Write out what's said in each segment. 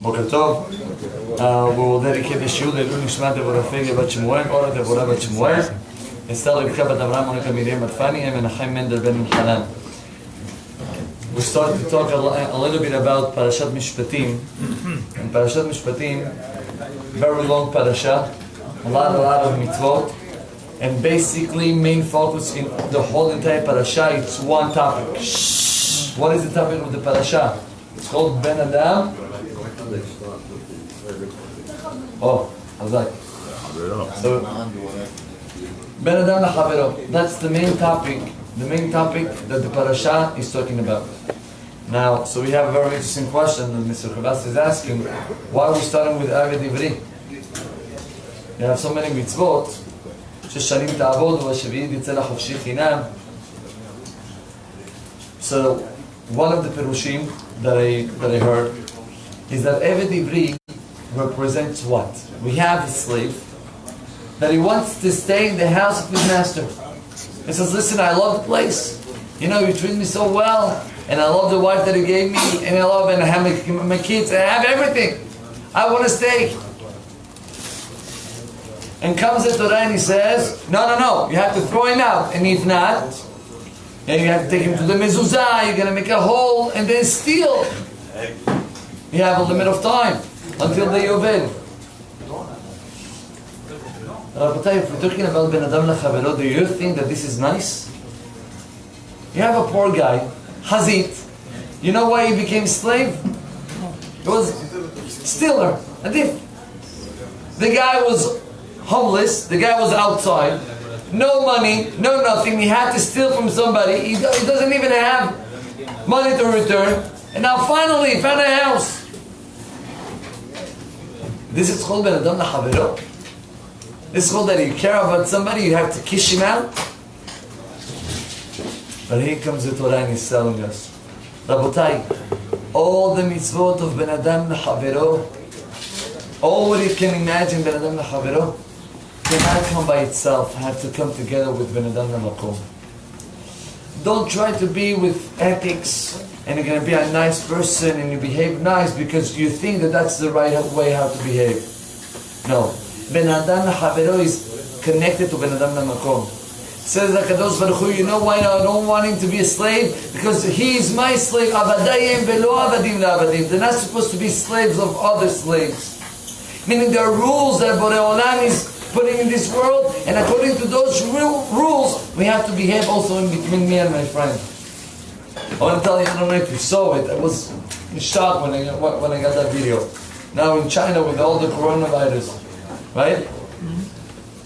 Boker Tov. We will dedicate the shiur Le'ilui Nishmat Devorah Fege Bat Shmuel, Ora Devorah Bat Shmuel, Esther Rivka Bat Avraham, Monica Miriam Bat Fanny, and Menachem Mendel Ben Hanan. We started to talk a little bit about Parashat Mishpatim. And Parashat Mishpatim, very long parasha, a lot of mitzvot, and basically main focus in the whole entire parasha, it's one topic. What is the topic of the parasha? It's called Ben Adam. Oh, Azak. So, Ben Adam LaChavero. That's the main topic that the parasha is talking about. Now, so we have a very interesting question that Mr. Chavas is asking. Why are we starting with Aved Ivri? We have so many mitzvot. ששנים תעבוד ובשביעית יצא לחופשי חינם. So, one of the perushim that I heard is that Eved Ivri represents what? We have a slave that he wants to stay in the house of his master. He says, listen, I love the place. You know, you treat me so well, and I love the wife that he gave me, and I have my kids, and I have everything. I want to stay. And comes the Torah and he says, no, you have to throw him out. And if not, then you have to take him to the mezuzah, you're going to make a hole, and then steal. You have a limit of time until the Yovel. Rabotai, if we're talking about Ben Adam LaChavero, do you think that this is nice? You have a poor guy, Hazit. You know why he became slave? He was stealer, a thief. The guy was homeless, the guy was outside, no money, no nothing, he had to steal from somebody, he doesn't even have money to return, and now finally he found a house. This is called Ben Adam LaChavero. This is called that you care about somebody, you have to kiss him out. But here comes the Torah and he's telling us, Rabotai, all the mitzvot of Ben Adam LaChavero, all what you can imagine Ben Adam LaChavero, cannot come by itself, have to come together with Ben Adam LaMakom. Don't try to be with ethics and you're going to be a nice person and you behave nice because you think that that's the right way how to behave. No. Ben Adam LaChavero is connected to Ben Adam LaMakom. Says HaKadosh Baruch Hu, you know why I don't want him to be a slave? Because he is my slave. Avadayim velo avadim la'avadim. They're not supposed to be slaves of other slaves. Meaning there are rules that Borei Olam is putting in this world, and according to those rules, we have to behave also in between me and my friend. I want to tell you, I don't know if you saw it, I was in shock when I got that video. Now in China with all the coronavirus, right?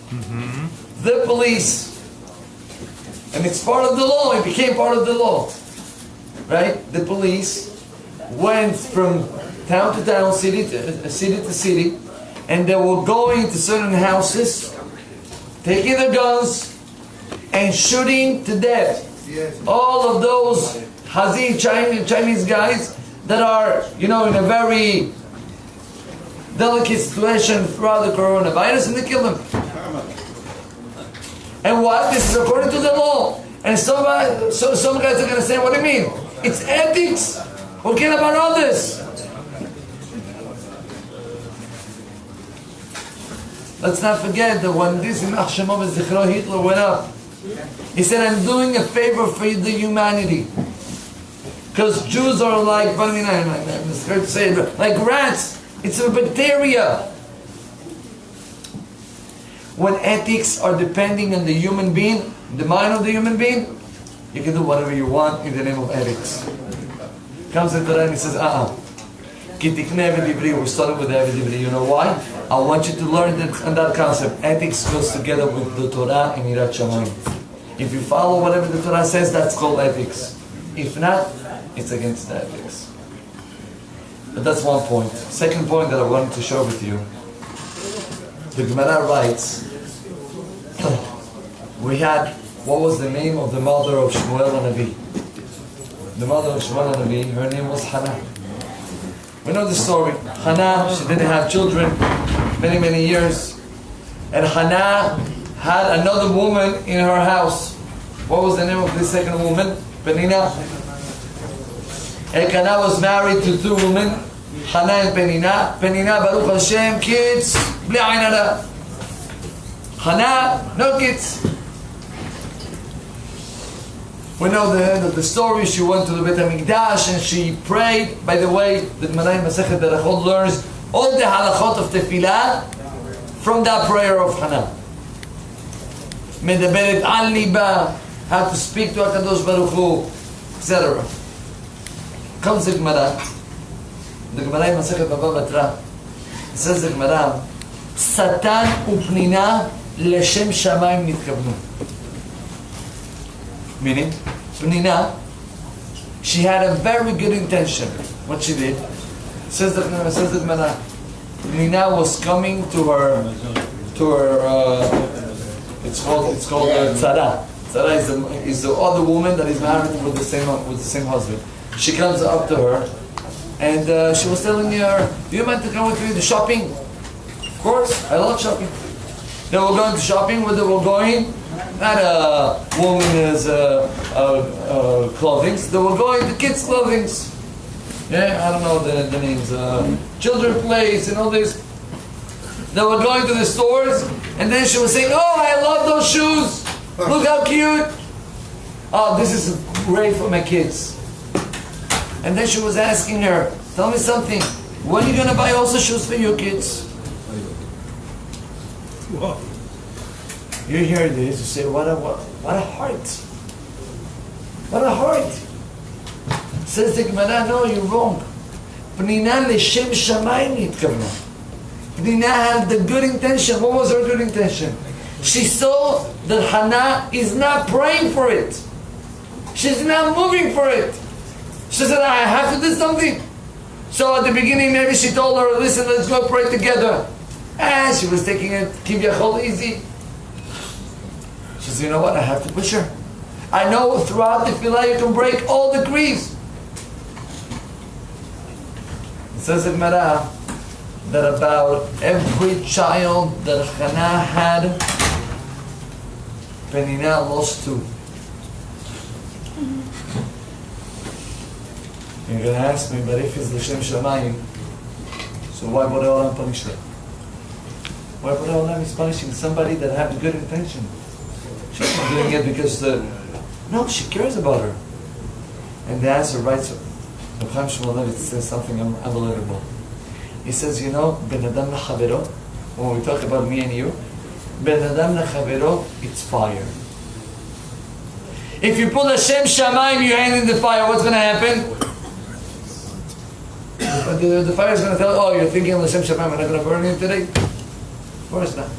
Mm-hmm. The police, and it's part of the law, it became part of the law, right? The police went from town to town, city to city, and they were going to certain houses, taking their guns, and shooting to death all of those Hazi Chinese guys that are, in a very delicate situation throughout the coronavirus, and they kill them. And what? This is according to the law. And some guys are going to say, what do you mean? It's ethics. What about others? Let's not forget that when this Hitler went up, he said, I'm doing a favor for the humanity. Because Jews are like, I'm scared to say it, like rats. It's a bacteria. When ethics are depending on the human being, the mind of the human being, you can do whatever you want in the name of ethics. Comes the Torah and he says, we're starting with Eved Ivri. You know why? I want you to learn that concept. Ethics goes together with the Torah and Yirat Shamayim. If you follow whatever the Torah says, that's called ethics. If not, it's against the ethics. But that's one point. Second point that I wanted to share with you. The Gemara writes, what was the name of the mother of Shmuel HaNavi? The mother of Shmuel HaNavi, her name was Hannah. We know the story. Hannah, she didn't have children many years. And Hannah had another woman in her house. What was the name of this second woman? Penina. Elkanah was married to two women. Hana and Penina. Penina, Baruch Hashem, kids, bli ayin hara. Hana, no kids. We know the end of the story. She went to the Beit HaMikdash and she prayed. By the way, the Gemara in Masechet Berachot learns all the halachot of tefillah from that prayer of Hana. Medaberet al liba, how to speak to HaKadosh Baruch Hu, etc. Comes the Gemara. The Gemara in Masechet Baba Batra. It says the Gemara, Satan upnina leshem shamayim nitkavnu. Meaning, Pnina, she had a very good intention. What she did, says the Gemara, Pnina was coming to her, it's called tzara. Tzara is the other woman that is married with the same husband. She comes up to her, and she was telling her, "Do you mind to come with me to shopping?" Of course, I love shopping. They were going to shopping. Where they were going, not a woman's clothing. They were going to kids' clothing. Yeah, I don't know the names. Children place and all this. They were going to the stores, and then she was saying, "Oh, I love those shoes. Look how cute. Oh, this is great for my kids." And then she was asking her, "Tell me something. When are you going to buy also shoes for your kids?" Whoa. You hear this, you say, what a heart. What a heart. Says the Gemara, no, you're wrong. Pnina leshem shamayim nitkavna. Pnina had the good intention. What was her good intention? She saw that Hannah is not praying for it. She's not moving for it. She said, I have to do something. So at the beginning, maybe she told her, listen, let's go pray together. And she was taking it, kivyachol, easy. She said, you know what, I have to push her. I know throughout the tefillah you can break all the decrees. It says in Gemara that about every child that Hannah had, Penina lost 2. You're going to ask me, but if it's L'Shem Shamayim, so why Borei Olam punish her? Why Borei Olam is punishing somebody that had a good intention? She's not doing it because no, she cares about her. And the answer writes, it says something unbelievable. He says, you know, Ben Adam L'Chavero, when we talk about me and you, Ben Adam L'Chavero, it's fire. If you put Hashem Shamayim, your hand in the fire, what's going to happen? The fire is going to tell, oh, you're thinking of Hashem Shamayim, we're not going to burn you today? Of course not.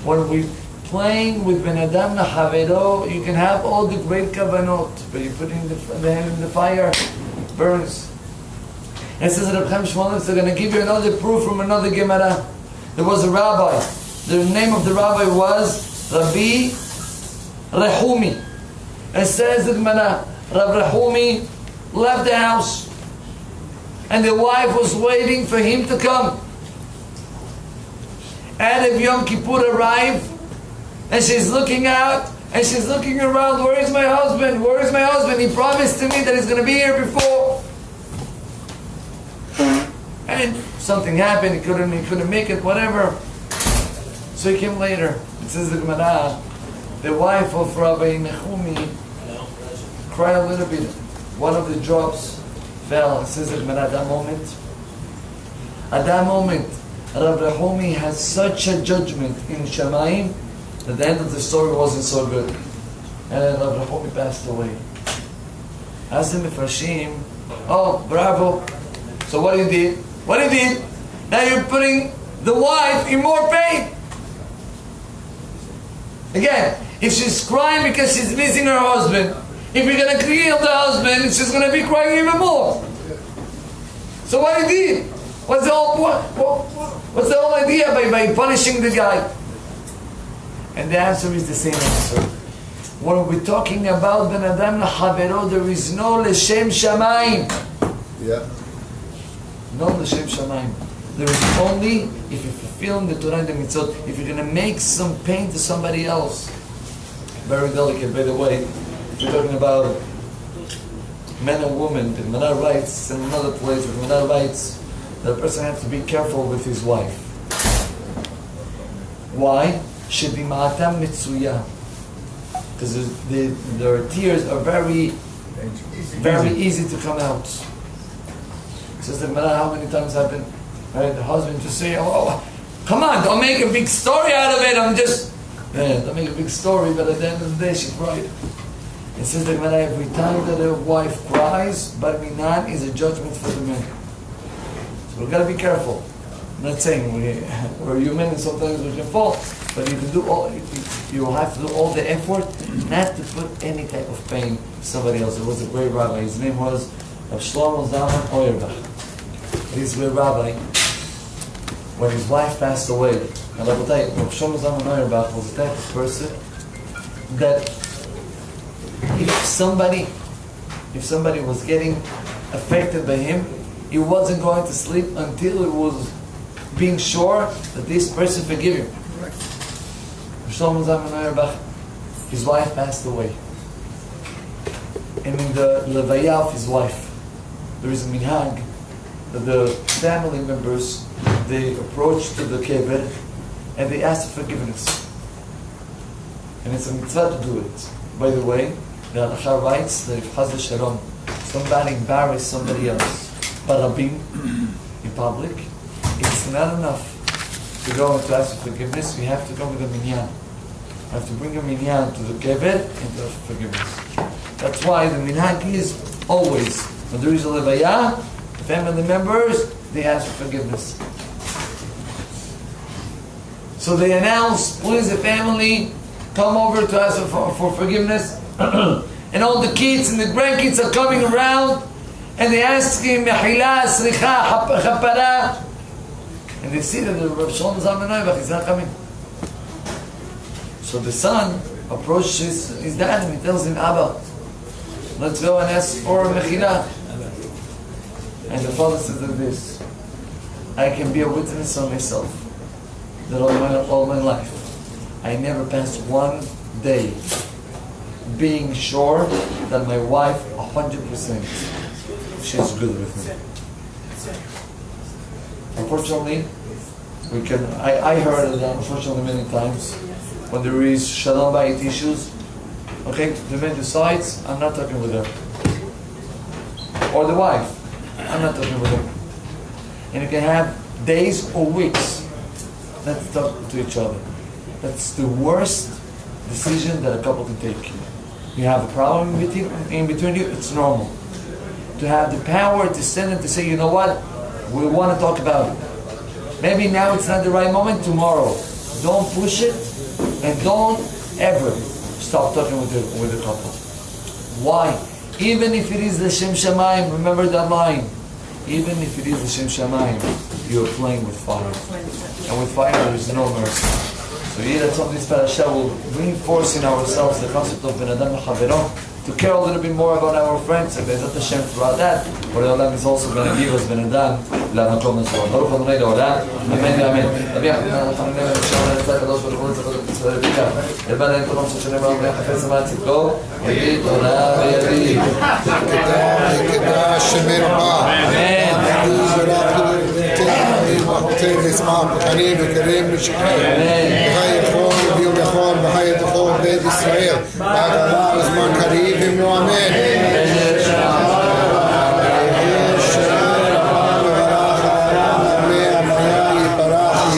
When we playing with Ben Adam L'Chavero, you can have all the great kavanot, but you put in the hand in the fire, it burns. And it says that Reb Chaim Shmulevitz, they're going to give you another proof from another Gemara. There was a rabbi. The name of the rabbi was Rabbi Rehumi. And it says that Rabbi Rehumi left the house, and the wife was waiting for him to come. And if Yom Kippur arrived, and she's looking out, and she's looking around, where is my husband? Where is my husband? He promised to me that he's going to be here before. And something happened, he couldn't make it, whatever. So he came later. It says the Gemara, the wife of Rabbi Nechumi cried a little bit. One of the drops fell. It says the Gemara, at that moment, Rabbi Nechumi has such a judgment in Shamayim that the end of the story wasn't so good. And Rabbi Nechumi passed away. Asked the Mefarshim, oh, bravo. So what you did? What you did? Now you're putting the wife in more pain. Again, if she's crying because she's missing her husband, if you're going to kill the husband, she's going to be crying even more. So what you did? What's the whole idea by punishing the guy? And the answer is the same answer. When we're talking about Ben Adam L'Chavero, there is no L'Shem Shamayim. Yeah. No L'Shem Shamayim. There is only if you're fulfilling the Torah and the Mitzvot, if you're going to make some pain to somebody else. Very delicate, by the way. If you're talking about men and women, the Gemara writes in another place, the Gemara writes that a person has to be careful with his wife. Why? Shedima'atam mitzuya. Because their tears are very easy to come out. It says that no matter how many times I've been, right, the husband just say, oh, come on, don't make a big story out of it. Don't make a big story, but at the end of the day, she cried. It says that every time that a wife cries, bar minan is a judgment for the men. So we've got to be careful. I'm not saying we're human and sometimes we can fall, but you will have to do all the effort not to put any type of pain to somebody else. There was a great rabbi. His name was Shlomo Zalman Auerbach. He's a great rabbi. When his wife passed away, and I will tell you, Shlomo Zalman Auerbach was the type of person that if somebody was getting affected by him, he wasn't going to sleep until he was being sure that this person forgive him. Shlomo Zalman Auerbach, his wife passed away. And in the levaya of his wife, there is a minhag that the family members, they approach to the kever and they ask for forgiveness. And it's a mitzvah to do it. By the way, the Halakha writes that if Chaz Shalom, somebody embarrassed somebody else, barabim, in public, it's not enough to go and to ask for forgiveness. You have to go with a minyan. You have to bring a minyan to the kever and to ask for forgiveness. That's why the minhag is always, when there is a levaya, the family members, they ask for forgiveness. So they announce, please the family, come over to ask for forgiveness. And all the kids and the grandkids are coming around and they ask him, Mehila, Sricha, Chapara. And they see that the Rav Shlomo Zalman Auerbach is not coming. So the son approaches his dad and he tells him, Abba, let's go and ask for Mehila. And the father says like this, I can be a witness on myself that all my life I never passed one day being sure that my wife 100% she's good with me. Unfortunately, I heard it unfortunately many times when there is shalom bayit issues. Okay, the man decides, I'm not talking with her. Or the wife, I'm not talking with her. And you can have days or weeks not to talk to each other. That's the worst decision that a couple can take. You have a problem in between you, it's normal. To have the power to stand and to say, you know what, we want to talk about it. Maybe now it's not the right moment, tomorrow. Don't push it and don't ever stop talking with the couple. Why? Even if it is the Shem Shamayim, remember that line. Even if it is the Shem Shamayim, you are playing with fire. And with fire there is no mercy. So here that's what this parasha will reinforce in ourselves the concept of Ben Adam Chavero, to care a little bit more about our friends, and Be'ezrat Hashem throughout that. For the Olam is also going to give us Ben Adam LaMakom Azor. Baruch Adonai Le'olam. Amen ve'amen. Rabbi Yachman, Chananei V'Nisham, Le'etzah Kadosh Baruch Hu, Le'tzah Kadosh Baruch Hu, Le'ban Le'en Kodom Shoshanem Ra'om Le'achafez Amat Tzidko, Yedid Torah Ve'yadid. Kedash Shemer Ba. Amen. وقتين اسمعوا قريب كريم مشكلة بهاي الخون بيوم يخون بهاي الدخول بيت إسرائيل بعد الله زمان قريب يمنو أمين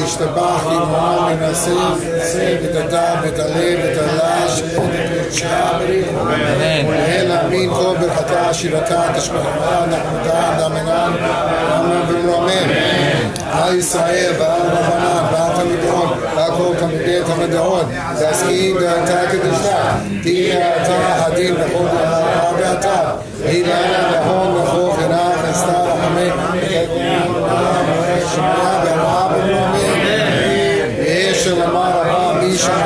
اشتباخي معامل نسيب بتدام بتليب بتلاش بتشابري وهنا مين خوب الحتاة شيرتان تشبه الله نحمدان دامنان أمين بالرمين هاي إسرائيل بقى ربنان بقى تمدعون بقى كل تمدين تمدعون تسكين تاكد إجلاء دي أتا حديد نقول رابع أتا هي لأنا نهون نخوف هنا نستار حمين شمال براب الرمين لما ربا ميشا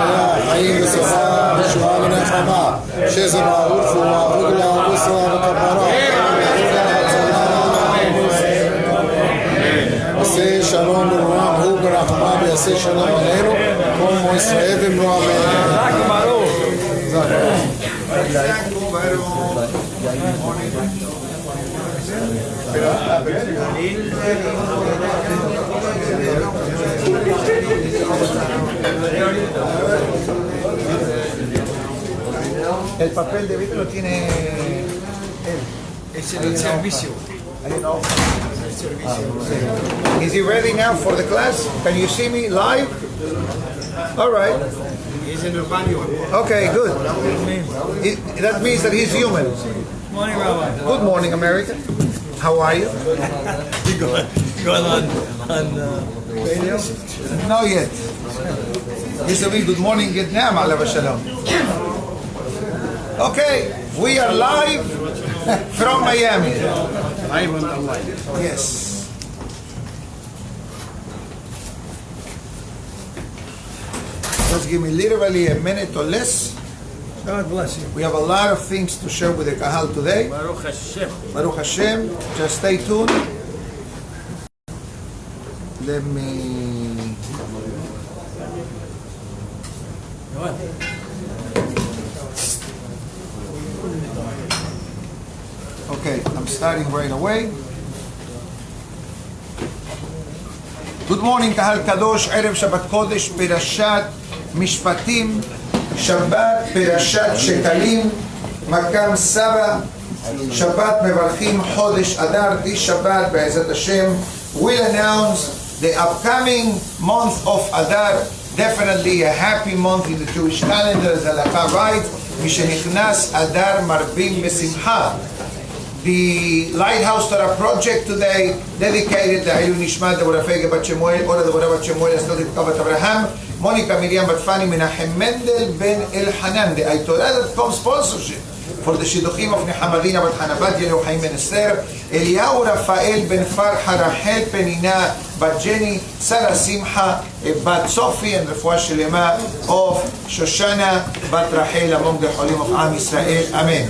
حيين بسفا بشوها من الحما شيزر معروف ومعروض العروس ومكبرات عسي شلوم الرام هو برحمة عسي شلوم علينا قوم وإسرائيل بمرام El papel de Vito lo tiene él. Es el servicio. Is he ready now for the class? Can you see me live? All right. He's in the baño. Okay, good. That means that he's human. Morning, Rabbi. Good morning, America. How are you? Going on radio? Not yet. This will be good morning, Vietnam. Alav Shalom. Okay, we are live from Miami. Live on the line. Yes. Just give me literally a minute or less. God bless you. We have a lot of things to share with the Kahal today. Baruch Hashem. Baruch Hashem. Just stay tuned. Let me... Go on. Okay, I'm starting right away. Good morning, Kahal Kadosh, Erev Shabbat Kodesh, Perashat Mishpatim, Shabbat Perashat Shekalim, Makam Saba, Shabbat Mevarchim Chodesh Adar. This Shabbat, Be'ezat Hashem, will announce the upcoming month of Adar. Definitely a happy month in the Jewish calendar, as Halakha writes, Mishenichnas Adar Marbim Besimcha. The Lighthouse Torah project today dedicated to Ilui Nishmat Deborah Bat Shemuel, Ora Deborah Bat Shemuel, Esther Kavat Abraham, Monica Miriam Bat Fani, Menachem Mendel Ben El Hanan, the iTorah.com sponsorship for the Shidduchim of Nehamadina Bat Hanabat Yelu Chaim Ben Esther, Eliyahu Rafael Ben Farha, Rachel Penina Bat Jenny, Sarah Simcha Bat Sophie, and Refuah Shelema of Shoshana Bat Rachel among the Cholim of Am Yisrael. Amen.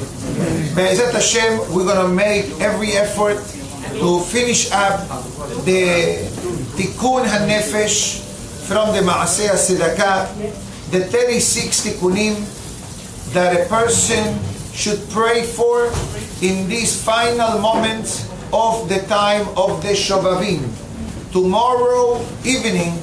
Be'ezat Hashem, we're going to make every effort to finish up the Tikkun HaNefesh from the Maaseh HaSedakah, the 36 Tikkunim that a person should pray for in these final moments of the time of the Shovavim. Tomorrow evening,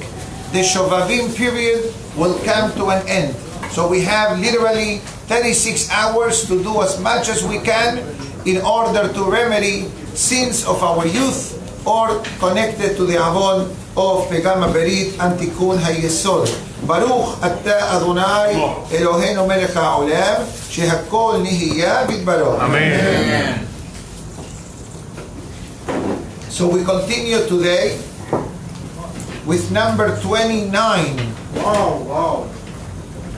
the Shovavim period will come to an end. So we have literally 36 hours to do as much as we can in order to remedy sins of our youth or connected to the Avon of Pegam Berit and Tikkun HaYesod. Baruch Ata Adonai Eloheinu Melech HaOlam Shehakol Nihiya Bidbaro. Amen. So we continue today with number 29. Wow.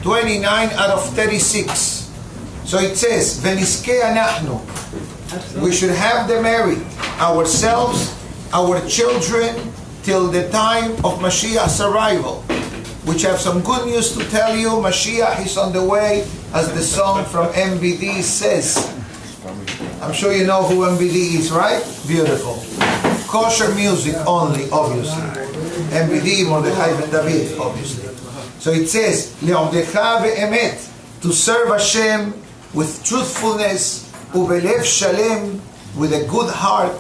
29 out of 36. So it says, Veniske anachnu. We should have them married, ourselves, our children, till the time of Mashiach's arrival. Which I have some good news to tell you. Mashiach is on the way, as the song from MBD says. I'm sure you know who MBD is, right? Beautiful. Kosher music only, obviously. MBD, Mordechai Ben David, obviously. So it says, Le'omdecha ve'emet, to serve Hashem with truthfulness, ubelev shalem, with a good heart,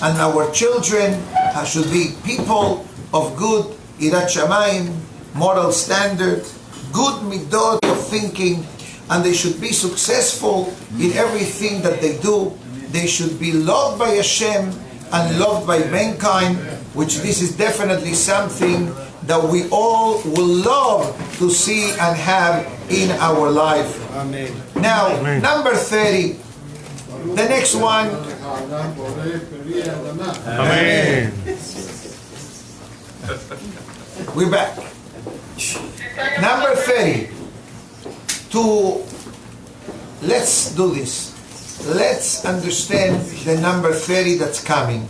and our children should be people of good irat shamayim, moral standard, good midot of thinking, and they should be successful in everything that they do. They should be loved by Hashem and loved by mankind, which this is definitely something that we all will love to see and have in our life. Amen. Now, Amen. Number 30, the next one. Amen. We're back. Number 30. Let's do this. Let's understand the number 30 that's coming.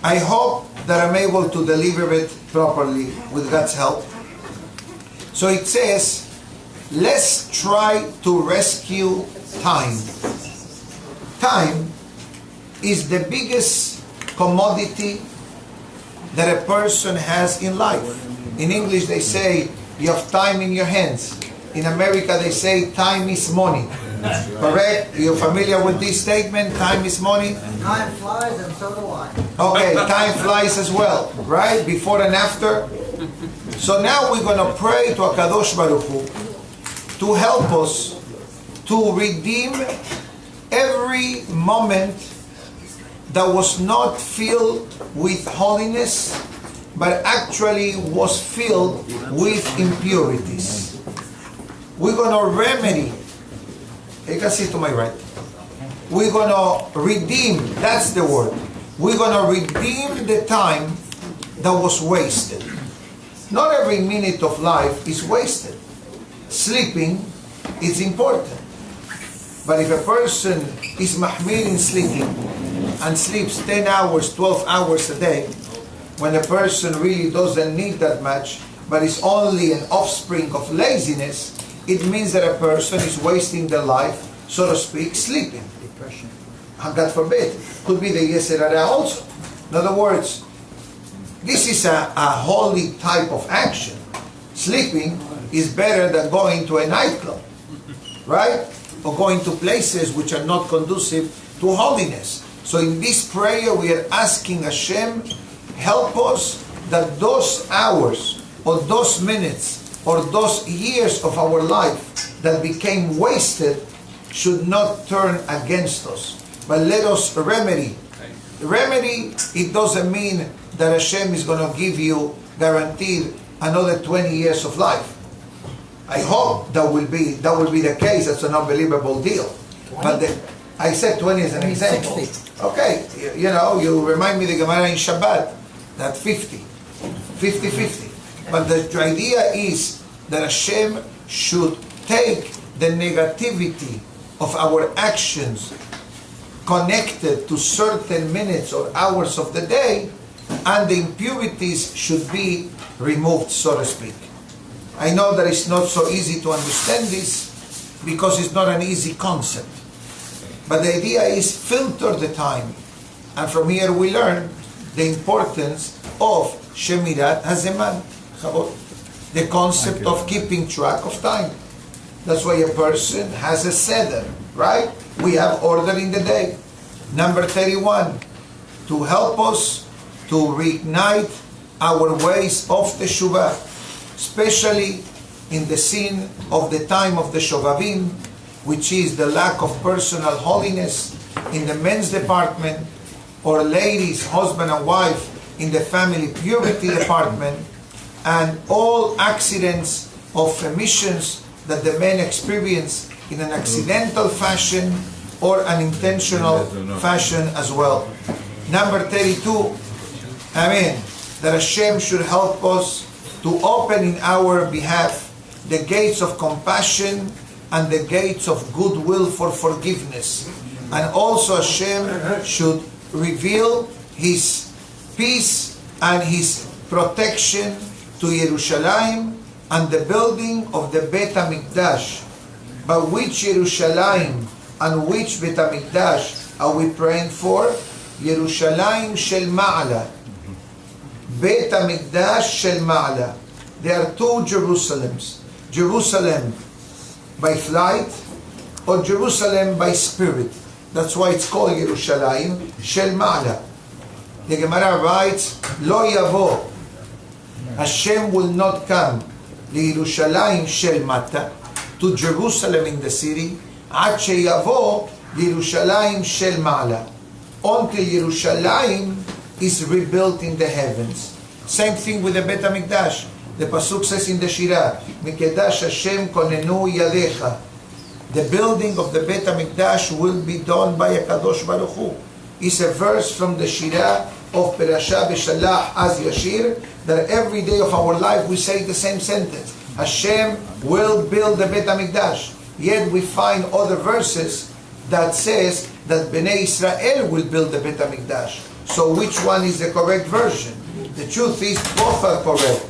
I hope that I'm able to deliver it properly with God's help. So it says, let's try to rescue time. Time is the biggest commodity that a person has in life. In English they say, you have time in your hands. In America they say, time is money. Correct? You're familiar with this statement? Time is money? Time flies and so do I. Okay, time flies as well, right? Before and after. So now we're going to pray to HaKadosh Baruch Hu to help us to redeem every moment that was not filled with holiness, but actually was filled with impurities. We're going to remedy. You can see to my right. We're going to redeem, that's the word. We're going to redeem the time that was wasted. Not every minute of life is wasted. Sleeping is important. But if a person is mahmir in sleeping and sleeps 10 hours, 12 hours a day, when a person really doesn't need that much, but is only an offspring of laziness, it means that a person is wasting their life, so to speak, sleeping. Depression. God forbid. Could be the Yetzer Hara also. In other words, this is a holy type of action. Sleeping is better than going to a nightclub, right? Or going to places which are not conducive to holiness. So in this prayer we are asking Hashem, help us that those hours or those minutes or those years of our life that became wasted should not turn against us, but let us remedy. Remedy, it doesn't mean that Hashem is going to give you guaranteed another 20 years of life. I hope that will be the case. That's an unbelievable deal. 20? But I said 20 as an example. 60. Okay, you know, you remind me the Gemara in Shabbat that 50. But the idea is that Hashem should take the negativity of our actions connected to certain minutes or hours of the day, and the impurities should be removed, so to speak. I know that it's not so easy to understand this because it's not an easy concept. But the idea is filter the time. And from here we learn the importance of Shemirat HaZeman, the concept of keeping track of time. That's why a person has a seder, right? We have order in the day. Number 31, to help us to reignite our ways of teshuvah, especially in the sin of the time of the Shovavim, which is the lack of personal holiness in the men's department, or ladies, husband and wife, in the family purity department, and all accidents of emissions that the men experience in an accidental fashion or an intentional fashion as well. Number 32, that Hashem should help us to open in our behalf the gates of compassion and the gates of goodwill for forgiveness. And also Hashem should reveal His peace and His protection to Yerushalayim and the building of the Beit HaMikdash. But which Yerushalayim and which Beit HaMikdash are we praying for? Yerushalayim Shel Ma'ala, Beit HaMikdash Shel Ma'ala. There are two Jerusalems. Jerusalem by flight or Jerusalem by spirit. That's why it's called Yerushalayim Shel Ma'ala. The Gemara writes, Lo Yavo, Hashem will not come Yerushalayim Shel Mata, to Jerusalem in the city, Ad Sheyavo Yerushalayim Shel Ma'ala, until Yerushalayim is rebuilt in the heavens. Same thing with the Beit HaMikdash. The Pasuk says in the Shirah, Mikedash Hashem konenu yadecha. The building of the Beit HaMikdash will be done by HaKadosh Baruch Hu. It's a verse from the Shirah of Perashah Beshalach Az Yashir, that every day of our life we say the same sentence. Hashem will build the Beit HaMikdash. Yet we find other verses that says that Bnei Israel will build the Beit HaMikdash. So which one is the correct version? The truth is both are correct.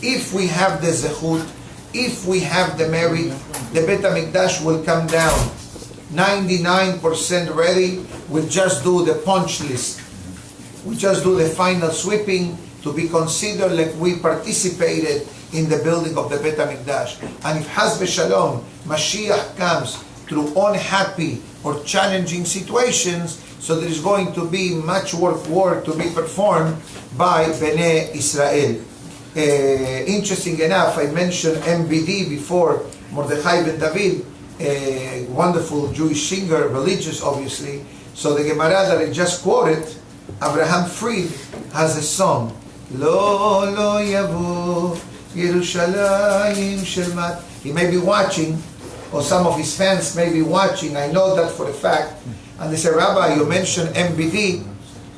If we have the zechut, if we have the merit, the Beit HaMikdash will come down 99% ready. We'll just do the punch list. We just do the final sweeping to be considered like we participated in the building of the Beit HaMikdash. And if Haz v'Shalom, Mashiach comes through unhappy or challenging situations, so there is going to be much work to be performed by Bnei Israel. Interesting enough, I mentioned MBD before, Mordechai Ben David, a wonderful Jewish singer, religious obviously. So the Gemara that I just quoted, Abraham Fried, has a song, Lo lo yavu Yerushalayim Shelmat. He may be watching, or some of his fans may be watching, I know that for a fact, and they say, Rabbi, you mentioned MBD,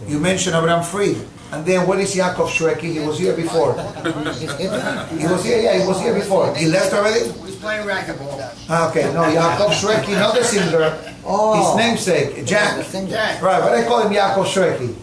you mentioned Abraham Fried, and then what is Yaakov Shweki? He was here before. He was here, yeah, he was here before. He left already? He's playing racquetball. Okay, no, Yaakov Shweki, not the singer, his namesake, Jack. Right, but I call him Yaakov Shweki.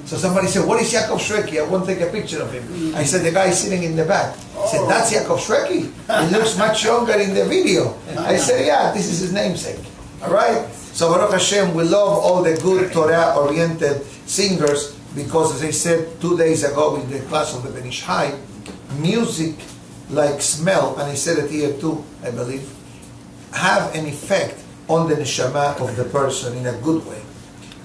So somebody said, what is Yaakov Shweki? I want to take a picture of him. I said, the guy is sitting in the back. I said, that's Yaakov Shweki? He looks much younger in the video. I said, yeah, this is his namesake. All right? So Baruch Hashem, we love all the good Torah-oriented singers, because as I said 2 days ago in the class of the Ben Ish Hai, music like smell, and I said it here too, I believe, have an effect on the neshama of the person in a good way.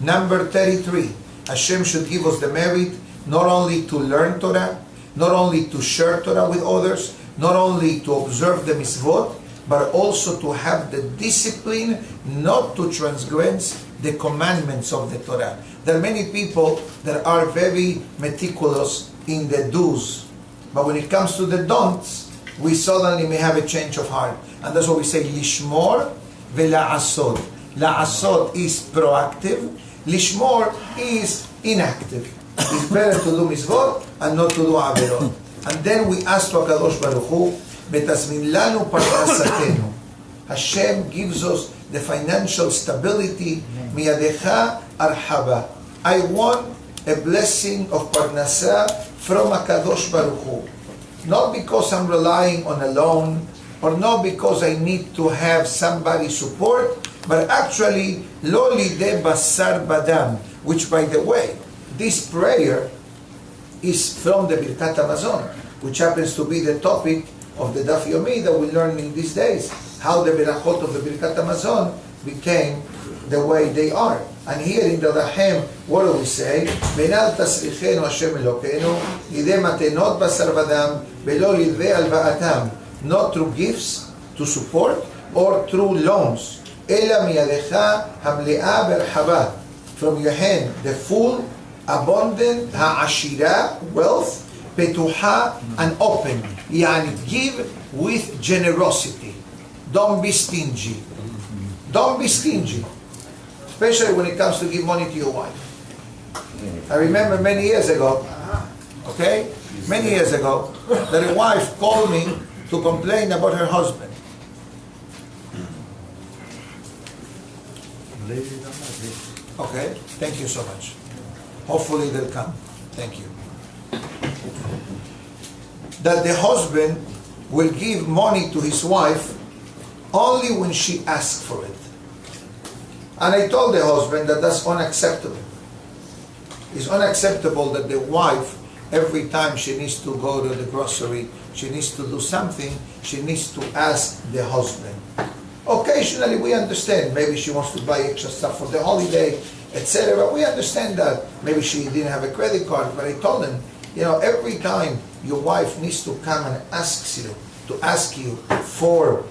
Number 33, Hashem should give us the merit not only to learn Torah, not only to share Torah with others, not only to observe the mitzvot, but also to have the discipline not to transgress the commandments of the Torah. There are many people that are very meticulous in the do's, but when it comes to the don'ts, we suddenly may have a change of heart. And that's what we say, lishmor ve'la'asod. La'asod is proactive, lishmor is inactive. It's better to do mitzvot and not to do averot. And then we ask to HaKadosh Baruch Hu, betazmin lanu parnasatenu. Hashem gives us the financial stability, miyadecha arhaba. I want a blessing of parnasah from HaKadosh Baruch Hu. Not because I'm relying on a loan, or not because I need to have somebody's support, but actually, lo lideh basar badam, which by the way, this prayer is from the Birkat Hamazon, which happens to be the topic of the Daf Yomi that we learn in these days, how the Berachot of the Birkat Hamazon became the way they are. And here in the Dahem, what do we say? Benal tasrichenu Hashem Elokeinu, lideh matenot basar badam, velo lideh alva'atam, not through gifts to support or through loans. Ela miyadecha hamle'a berhaba, from your hand, the full, abundant, ha'ashira, wealth, petuha, and open. Yani give with generosity. Don't be stingy. Don't be stingy. Especially when it comes to give money to your wife. I remember many years ago, okay, many years ago, that a wife called me to complain about her husband. Okay, thank you so much. Hopefully they'll come. Thank you. That the husband will give money to his wife only when she asks for it. And I told the husband that that's unacceptable. It's unacceptable that the wife, every time she needs to go to the grocery, she needs to do something, she needs to ask the husband. Occasionally we understand, maybe she wants to buy extra stuff for the holiday, etc. We understand that. Maybe she didn't have a credit card, but I told him, you know, every time your wife needs to come and ask you for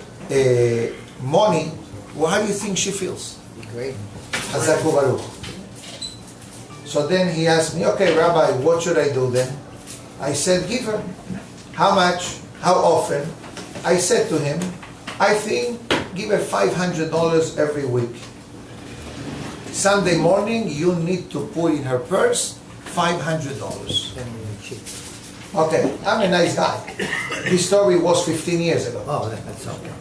money, well, how do you think she feels? Great. Azancot Baruch. So then he asked me, okay, Rabbi, what should I do then? I said, give her. How much? How often? I said to him, I think give her $500 every week. Sunday morning, you need to put in her purse $500. Okay, I'm a nice guy. This story was 15 years ago. Oh, that's okay.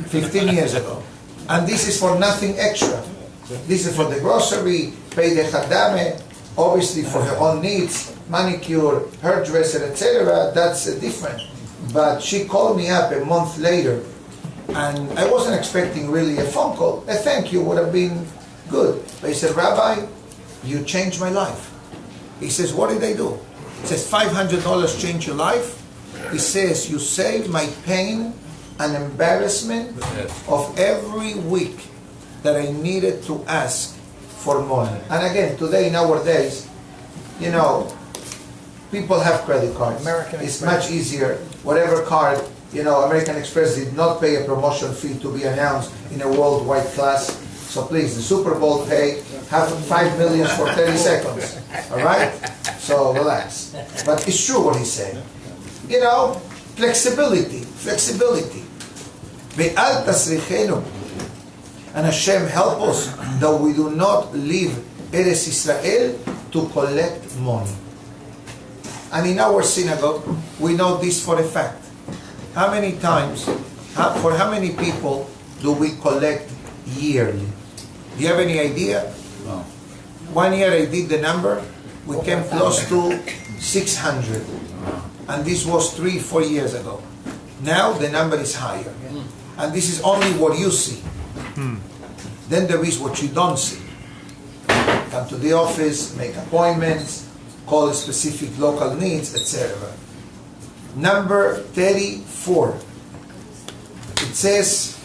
15 years ago. And this is for nothing extra. This is for the grocery, pay the khadame, obviously for her own needs, manicure, hairdresser, etc. That's different. But she called me up a month later, and I wasn't expecting really a phone call. A thank you would have been good. But he said, Rabbi, you changed my life. He says, what did I do? He says, $500 changed your life. He says, you saved my pain an embarrassment of every week that I needed to ask for money. And again, today, nowadays, you know, people have credit cards. It's much easier. Whatever card, you know, American Express did not pay a promotion fee to be announced in a worldwide class. So please, the Super Bowl pay half 5 million for 30 seconds. All right? So relax. But it's true what he's saying. You know, flexibility. Ve'al tasrichenu. And Hashem help us that we do not leave Eretz Israel to collect money. And in our synagogue, we know this for a fact. How many times, for how many people do we collect yearly? Do you have any idea? No. 1 year I did the number, we came close to 600. And this was 3-4 years ago. Now the number is higher. And this is only what you see. Then there is what you don't see. Come to the office, make appointments, call specific local needs, etc. Number 34. It says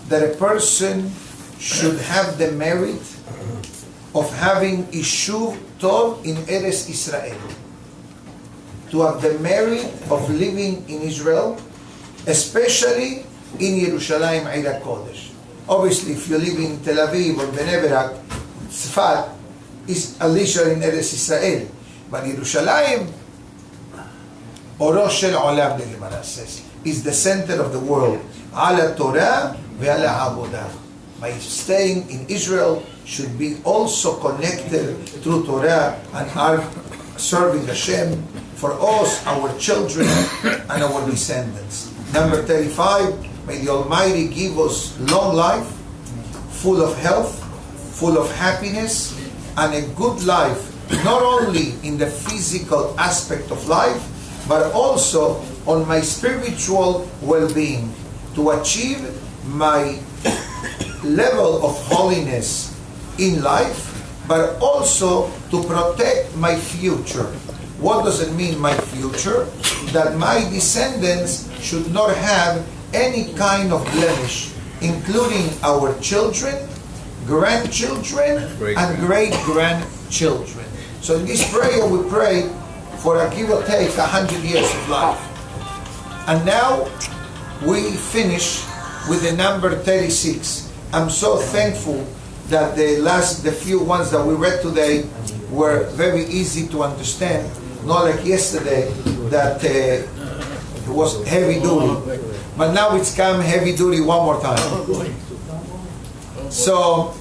that a person should have the merit of having Ishuv Tov in Eretz Israel. To have the merit of living in Israel, especially in Yerushalayim Eir HaKodesh. Obviously, if you live in Tel Aviv or Bnei Brak, Tzfat is a leisure in Eretz Israel. But Yerushalayim, Oro Shel Olam, the Gemara says, is the center of the world. Ala Torah ve'ala Avodah. By staying in Israel should be also connected through Torah and our serving Hashem for us, our children, and our descendants. Number 35, may the Almighty give us long life, full of health, full of happiness, and a good life, not only in the physical aspect of life, but also on my spiritual well-being, to achieve my level of holiness in life, but also to protect my future. What does it mean, my future? That my descendants should not have any kind of blemish, including our children, grandchildren, and great-grandchildren. So in this prayer we pray for a give or take 100 years of life. And now we finish with the number 36. I'm so thankful that the few ones that we read today were very easy to understand, not like yesterday that it was heavy duty. But now it's come heavy duty one more time. So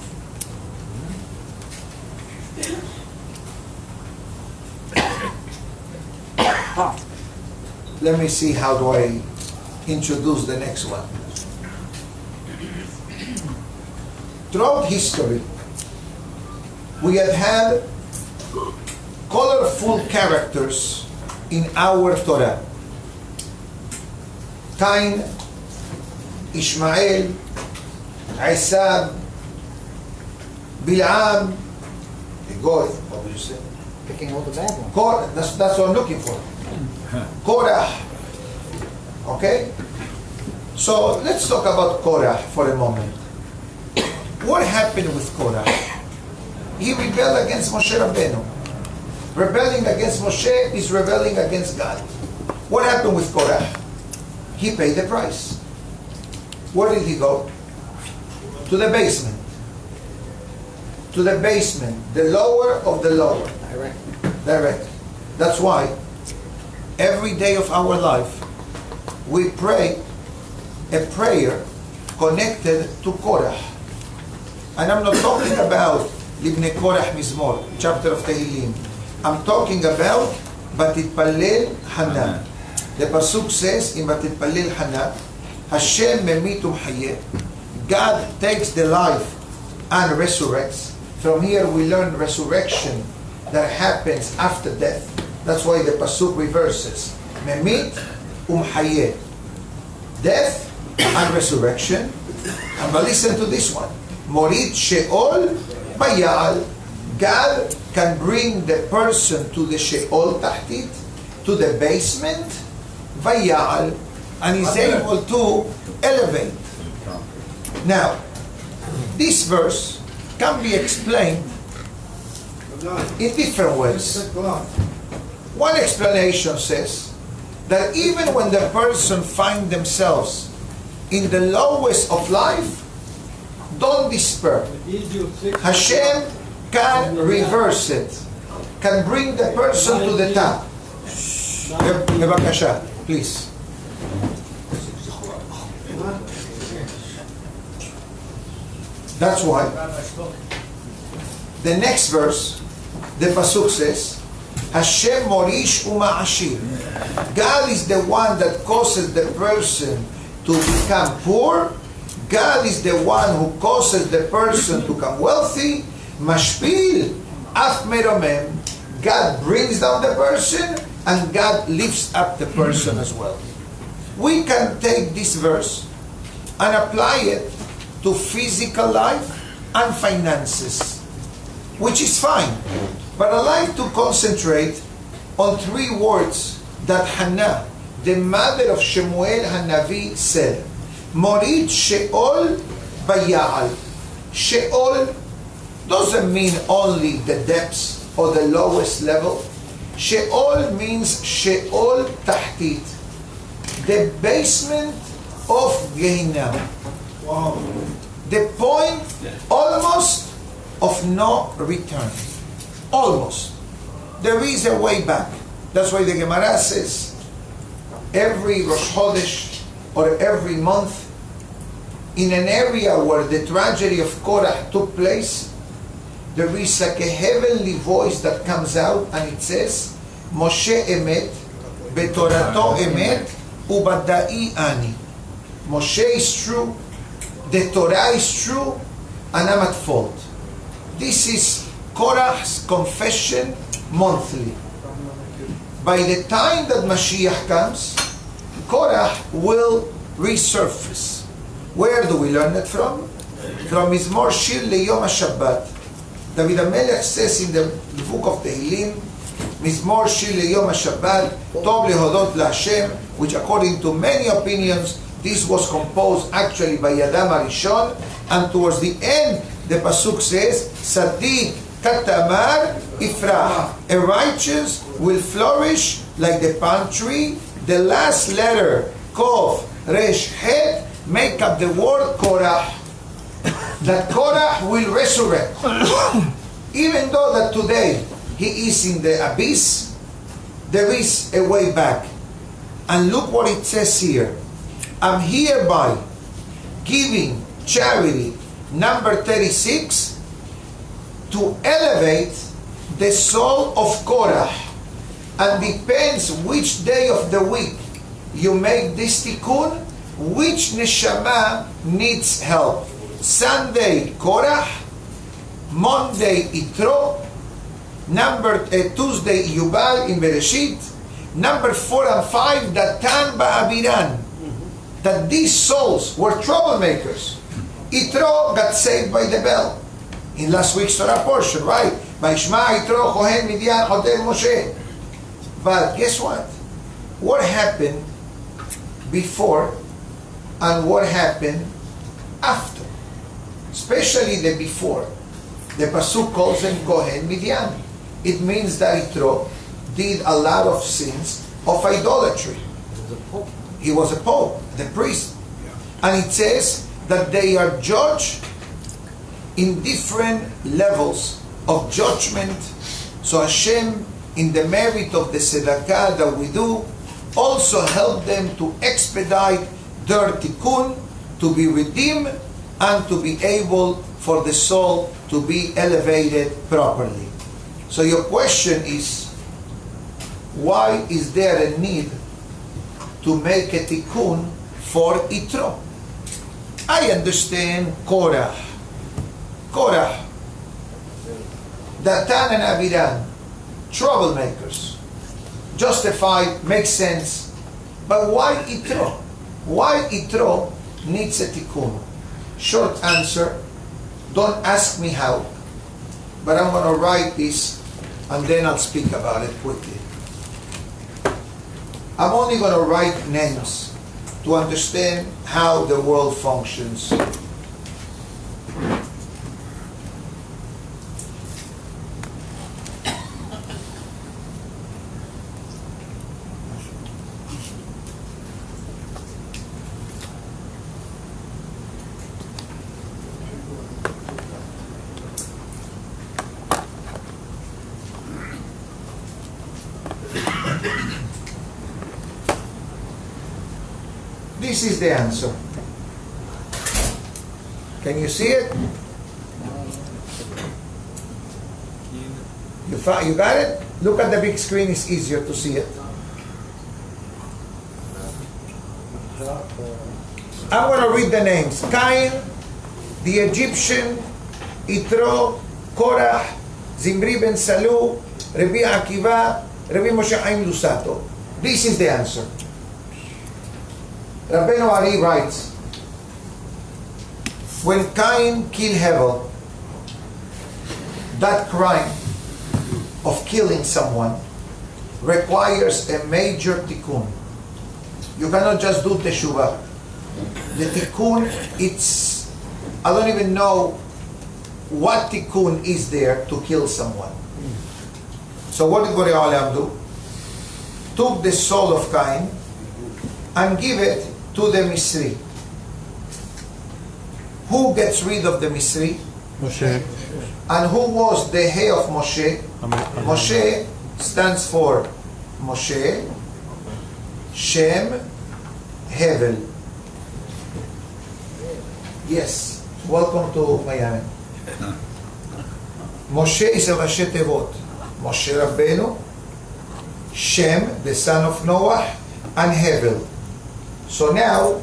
let me see, how do I introduce the next one? Throughout history, we have had colorful characters in our Torah. Cain, Ishmael, Isa, Bil'am, the goy, obviously. Picking all the bad ones. That's what I'm looking for. Korah. Okay? So let's talk about Korah for a moment. What happened with Korah? He rebelled against Moshe Rabbeinu. Rebelling against Moshe is rebelling against God. What happened with Korah? He paid the price. Where did he go? To the basement. To the basement. The lower of the lower. Direct. That's why every day of our life we pray a prayer connected to Korah. And I'm not talking about Libnei Korach Mizmor, chapter of Tehillim. I'm talking about Batitpalel Hana. The pasuk says in Batitpalel Hana, Hashem memit umhayeh. God takes the life and resurrects. From here we learn resurrection that happens after death. That's why the pasuk reverses. Memit umhayeh. Death and resurrection. And but listen to this one. Morid Sheol Bayal. God can bring the person to the Sheol Tahtit, to the basement, Vayal, and is able to elevate. Now, this verse can be explained in different ways. One explanation says that even when the person finds themselves in the lowest of life, don't despair. Hashem can reverse it, can bring the person to the top. Bevakasha, please. That's why the next verse, the pasuk says, Hashem morish uma'ashir. God is the one that causes the person to become poor. God is the one who causes the person to become wealthy. Mashpil af meromem. God brings down the person and God lifts up the person as well. We can take this verse and apply it to physical life and finances, which is fine. But I like to concentrate on three words that Hannah, the mother of Shemuel Hanavi, said. Morid Sheol Baya'al. Sheol doesn't mean only the depths or the lowest level. Sheol means Sheol Tahtit, the basement of Gehenna. Wow. The point almost of no return. Almost. There is a way back. That's why the Gemara says every Rosh Chodesh or every month, in an area where the tragedy of Korah took place, there is like a heavenly voice that comes out and it says, Moshe emet, betorato emet, ubadai ani. Moshe is true, the Torah is true, and I'm at fault. This is Korah's confession monthly. By the time that Mashiach comes, Korah will resurface. Where do we learn it from? From Mizmor Shir Leyom HaShabbat. David HaMelech says in the book of Tehillim, Mizmor Shir Leyom HaShabbat, Tov Lehodot LaHashem, which according to many opinions, this was composed actually by Adam HaRishon, and towards the end, the pasuk says, Sadiq Katamar Ifrah. A righteous will flourish like the palm tree. The last letter, Kof, Resh, Het, make up the word Korah. That Korah will resurrect. Even though that today he is in the abyss, there is a way back. And look what it says here. I'm hereby giving charity, number 36, to elevate the soul of Korah. And depends which day of the week you make this tikkun, which neshama needs help. Sunday, Korah. Monday, Itro. Tuesday, Yubal in Bereshit. Number 4 and 5, Datan Ba'abiran. That these souls were troublemakers. Itro got saved by the bell. In last week's Torah portion, right? Vayishma Itro Kohen Midian Hotel Moshe. But guess what? What happened before and what happened after? Especially the before. The pasuk calls him Kohen Midian. It means that Yitro did a lot of sins of idolatry. He was a pope, the priest. And it says that they are judged in different levels of judgment. So Hashem, in the merit of the tzedakah that we do, also help them to expedite their tikkun, to be redeemed, and to be able for the soul to be elevated properly. So your question is, why is there a need to make a tikkun for Yitro? I understand Korah, Datan and Abiram, troublemakers, justified, makes sense. But why Yitro? Why Yitro needs a tikkun? Short answer, don't ask me how, but I'm going to write this and then I'll speak about it quickly. I'm only going to write names to understand how the world functions. This is the answer. Can you see it? You got it? Look at the big screen, it's easier to see it. I'm going to read the names. Cain, the Egyptian, Yitro, Korah, Zimri ben Salu, Rabbi Akiva, Rabbi Moshe Chaim Lusato. This is the answer. Rabbeinu Ari writes, when Cain killed Hevel, that crime of killing someone requires a major tikkun. You cannot just do teshuvah. The tikkun, I don't even know what tikkun is there to kill someone. So what did Borei Olam do? Took the soul of Cain and give it to the Misri. Who gets rid of the Misri? Moshe. And who was the head of Moshe? Moshe stands for Moshe, Shem, Hevel. Yes, welcome to Miami. Moshe is a Rashi Tevot. Moshe Rabbeinu, Shem, the son of Noah, and Hevel. So now,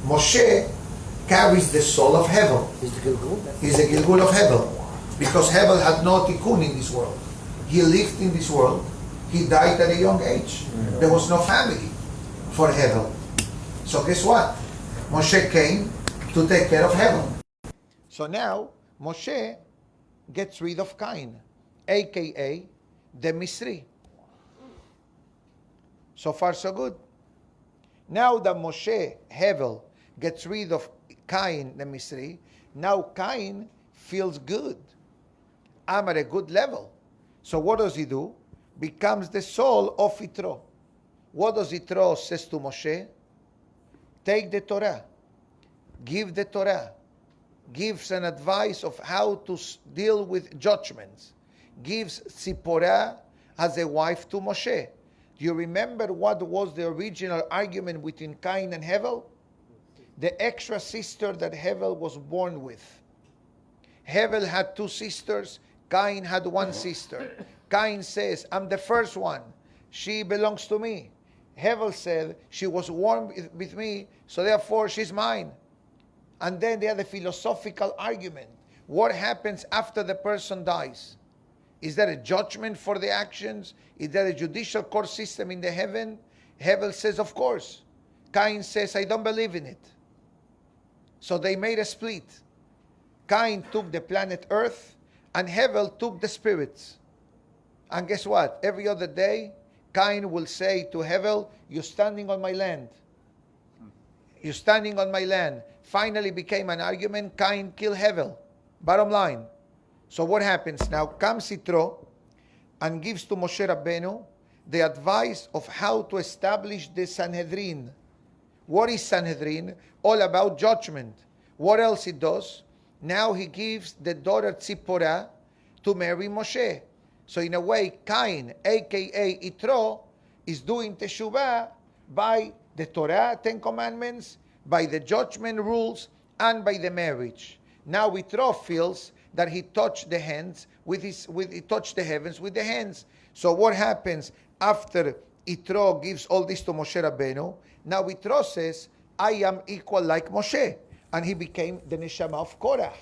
Moshe carries the soul of Hevel. He's a Gilgul of Hevel. Because Hevel had no tikkun in this world. He lived in this world. He died at a young age. There was no family for Hevel. So guess what? Moshe came to take care of Hevel. So now, Moshe gets rid of Cain, a.k.a. the Misri. So far, so good. Now that Moshe, Hevel, gets rid of Cain, the Misri, now Cain feels good. I'm at a good level. So what does he do? Becomes the soul of Yitro. What does Yitro says to Moshe? Take the Torah. Give the Torah. Gives an advice of how to deal with judgments. Gives Tzipporah as a wife to Moshe. Do you remember what was the original argument between Cain and Hevel? The extra sister that Hevel was born with. Hevel had two sisters, Cain had one sister. Cain says, I'm the first one. She belongs to me. Hevel said, she was born with me, so therefore she's mine. And then they had a philosophical argument. What happens after the person dies? Is there a judgment for the actions? Is there a judicial court system in the heaven? Hevel says, of course. Cain says, I don't believe in it. So they made a split. Cain took the planet Earth, and Hevel took the spirits. And guess what? Every other day, Cain will say to Hevel, you're standing on my land. You're standing on my land. Finally became an argument. Cain killed Hevel. Bottom line. So what happens? Now comes Yitro and gives to Moshe Rabbeinu the advice of how to establish the Sanhedrin. What is Sanhedrin? All about judgment. What else it does? Now he gives the daughter Tzipporah to marry Moshe. So in a way, Cain, a.k.a. Yitro, is doing teshuvah by the Torah, 10 Commandments, by the judgment rules, and by the marriage. Now Yitro feels that he touched the hands he touched the heavens with the hands. So what happens after Yitro gives all this to Moshe Rabbeinu? Now Yitro says, I am equal like Moshe. And he became the neshama of Korah.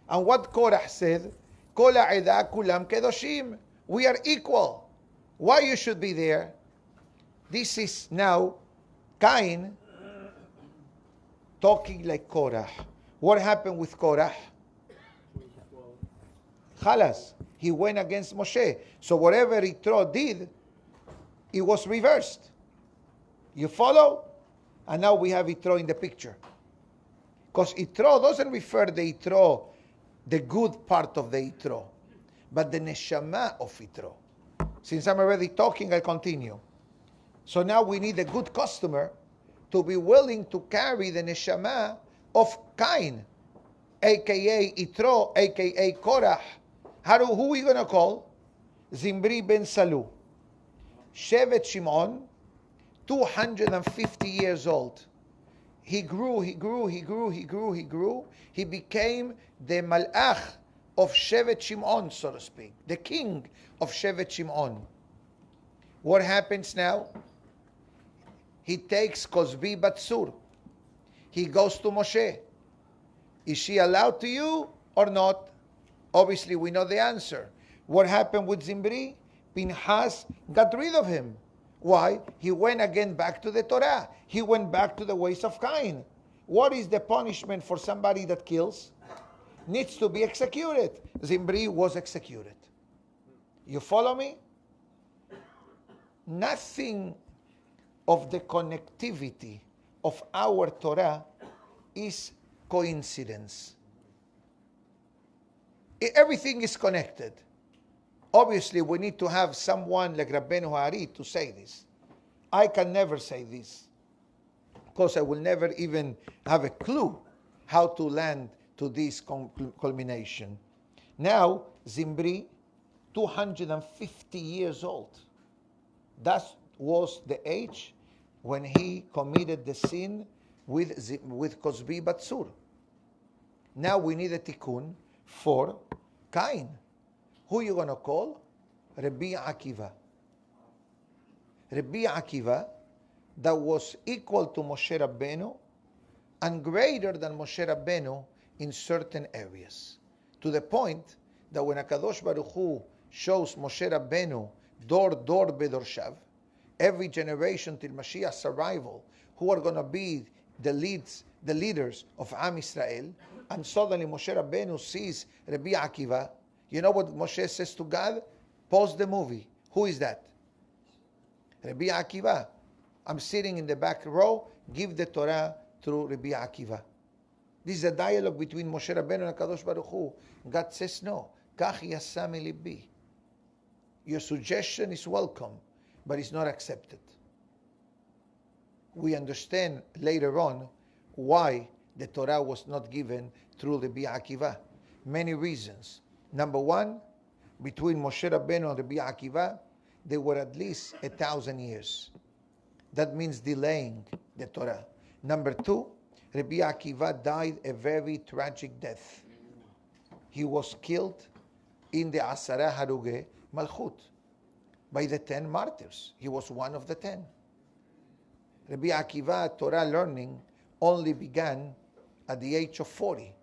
And what Korah said, Kol ha'edah kulam kedoshim. We are equal. Why you should be there? This is now Cain talking like Korah. What happened with Korah? Chalas. He went against Moshe. So whatever Yitro did, it was reversed. You follow? And now we have Yitro in the picture. Because Yitro doesn't refer the Yitro, the good part of the Yitro, but the neshama of Yitro. Since I'm already talking, I'll continue. So now we need a good customer to be willing to carry the neshama of Cain, aka Yitro, aka Korah. Who are we going to call? Zimri ben Salu. Shevet Shimon, 250 years old. He grew. He became the malach of Shevet Shimon, so to speak. The king of Shevet Shimon. What happens now? He takes Kozbi Batsur. He goes to Moshe. Is she allowed to you or not? Obviously, we know the answer. What happened with Zimri? Pinchas got rid of him. Why? He went again back to the Torah. He went back to the ways of Cain. What is the punishment for somebody that kills? Needs to be executed. Zimri was executed. You follow me? Nothing of the connectivity of our Torah is coincidence. Everything is connected. Obviously, we need to have someone like Rabbeinu Hari to say this. I can never say this, because I will never even have a clue how to land to this culmination. Now, Zimri, 250 years old. That was the age when he committed the sin with Kozbi Batsur. Now we need a tikkun for Cain. Who are you going to call? Rabbi Akiva. Rabbi Akiva, that was equal to Moshe Rabbeinu and greater than Moshe Rabbeinu in certain areas. To the point that when HaKadosh Baruch Hu shows Moshe Rabbeinu Dor Bedorshav, every generation till Mashiach's arrival, who are going to be the leaders of Am Israel, and suddenly Moshe Rabbeinu sees Rabbi Akiva. You know what Moshe says to God? Pause the movie. Who is that? Rabbi Akiva. I'm sitting in the back row. Give the Torah to Rabbi Akiva. This is a dialogue between Moshe Rabbeinu and HaKadosh Baruch Hu. God says, no. Kach yasami libi. Your suggestion is welcome, but it's not accepted. We understand later on why the Torah was not given through Rabbi Akiva. Many reasons. Number one, between Moshe Rabbeinu and Rabbi Akiva, there were at least 1,000 years. That means delaying the Torah. Number two, Rabbi Akiva died a very tragic death. He was killed in the Asara Haruge Malchut by the 10 martyrs. He was one of the 10. Rabbi Akiva Torah learning only began at the age of 40.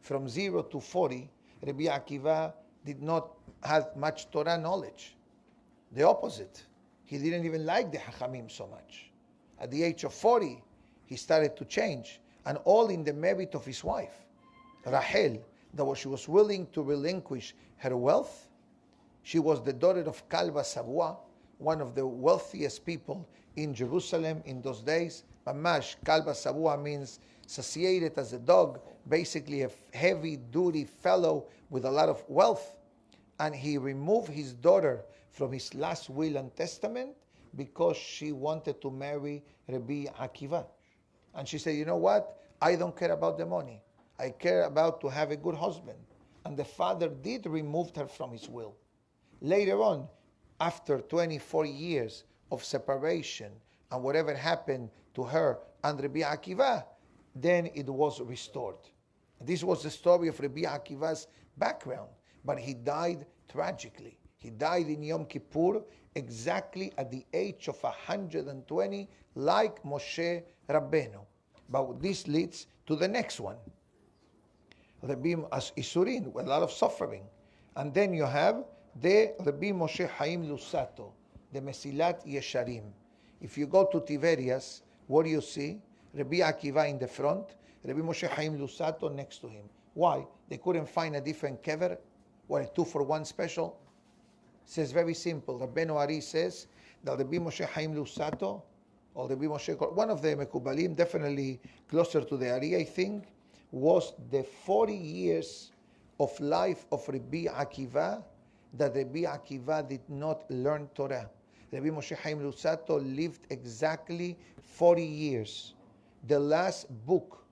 From 0 to 40, Rabbi Akiva did not have much Torah knowledge. The opposite. He didn't even like the Hachamim so much. At the age of 40, he started to change, and all in the merit of his wife, Rachel, that she was willing to relinquish her wealth. She was the daughter of Kalba Savua, one of the wealthiest people in Jerusalem in those days. Mamash, Kalba Savua means satiated as a dog, basically a heavy-duty fellow with a lot of wealth. And he removed his daughter from his last will and testament because she wanted to marry Rabbi Akiva. And she said, you know what? I don't care about the money. I care about to have a good husband. And the father did remove her from his will. Later on, after 24 years of separation and whatever happened to her and Rabbi Akiva, then it was restored. This was the story of Rabbi Akiva's background, but he died tragically. He died in Yom Kippur exactly at the age of 120, like Moshe Rabbeinu. But this leads to the next one. Rabbi Isurin, with a lot of suffering. And then you have the Rabbi Moshe Chaim Lusato, the Mesilat Yesharim. If you go to Tiberias, what do you see? Rabbi Akiva in the front, Rabbi Moshe Chaim Lusato next to him. Why? They couldn't find a different kever? Or a 2-for-1 special? It says very simple. Rabbeinu Ari says that Rabbi Moshe Chaim Lusato or Rabbi Moshe, one of the Mekubalim, definitely closer to the Ari, I think, was the 40 years of life of Rabbi Akiva, that Rabbi Akiva did not learn Torah. Rabbi Moshe Chaim Luzzatto lived exactly 40 years. The last book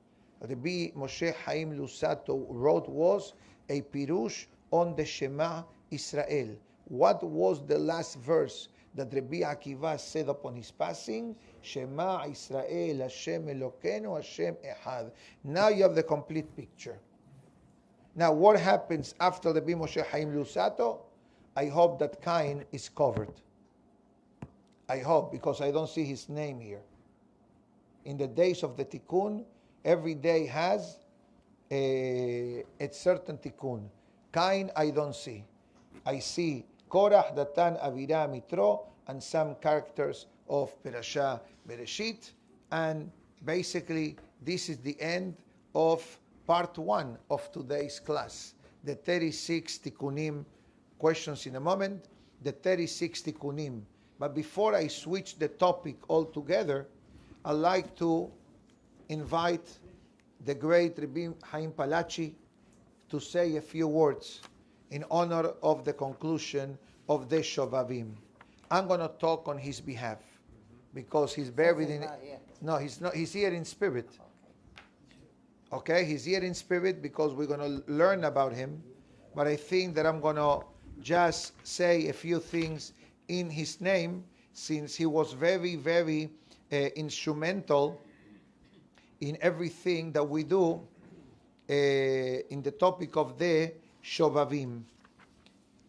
Rabbi Moshe Chaim Luzzatto wrote was a Pirush on the Shema Israel. What was the last verse that Rabbi Akiva said upon his passing? Shema Israel, Hashem Elokeinu, Hashem Echad. Now you have the complete picture. Now what happens after Rabbi Moshe Chaim Luzzatto? I hope that Cain is covered. I hope, because I don't see his name here. In the days of the Tikkun, every day has a certain Tikkun. Cain, I don't see. I see Korach, Datan, Avira, Mitro, and some characters of Perashah Bereshit. And basically, this is the end of part 1 of today's class. The 36 Tikkunim, questions in a moment, the 36 Tikkunim. But before I switch the topic altogether, I'd like to invite the great Rabbi Chaim Palachi to say a few words in honor of the conclusion of the Shovavim. I'm going to talk on his behalf because he's buried in... No, he's not. He's here in spirit. Okay, he's here in spirit because we're going to learn about him. But I think that I'm going to just say a few things in his name, since he was very, very instrumental in everything that we do in the topic of the Shovavim.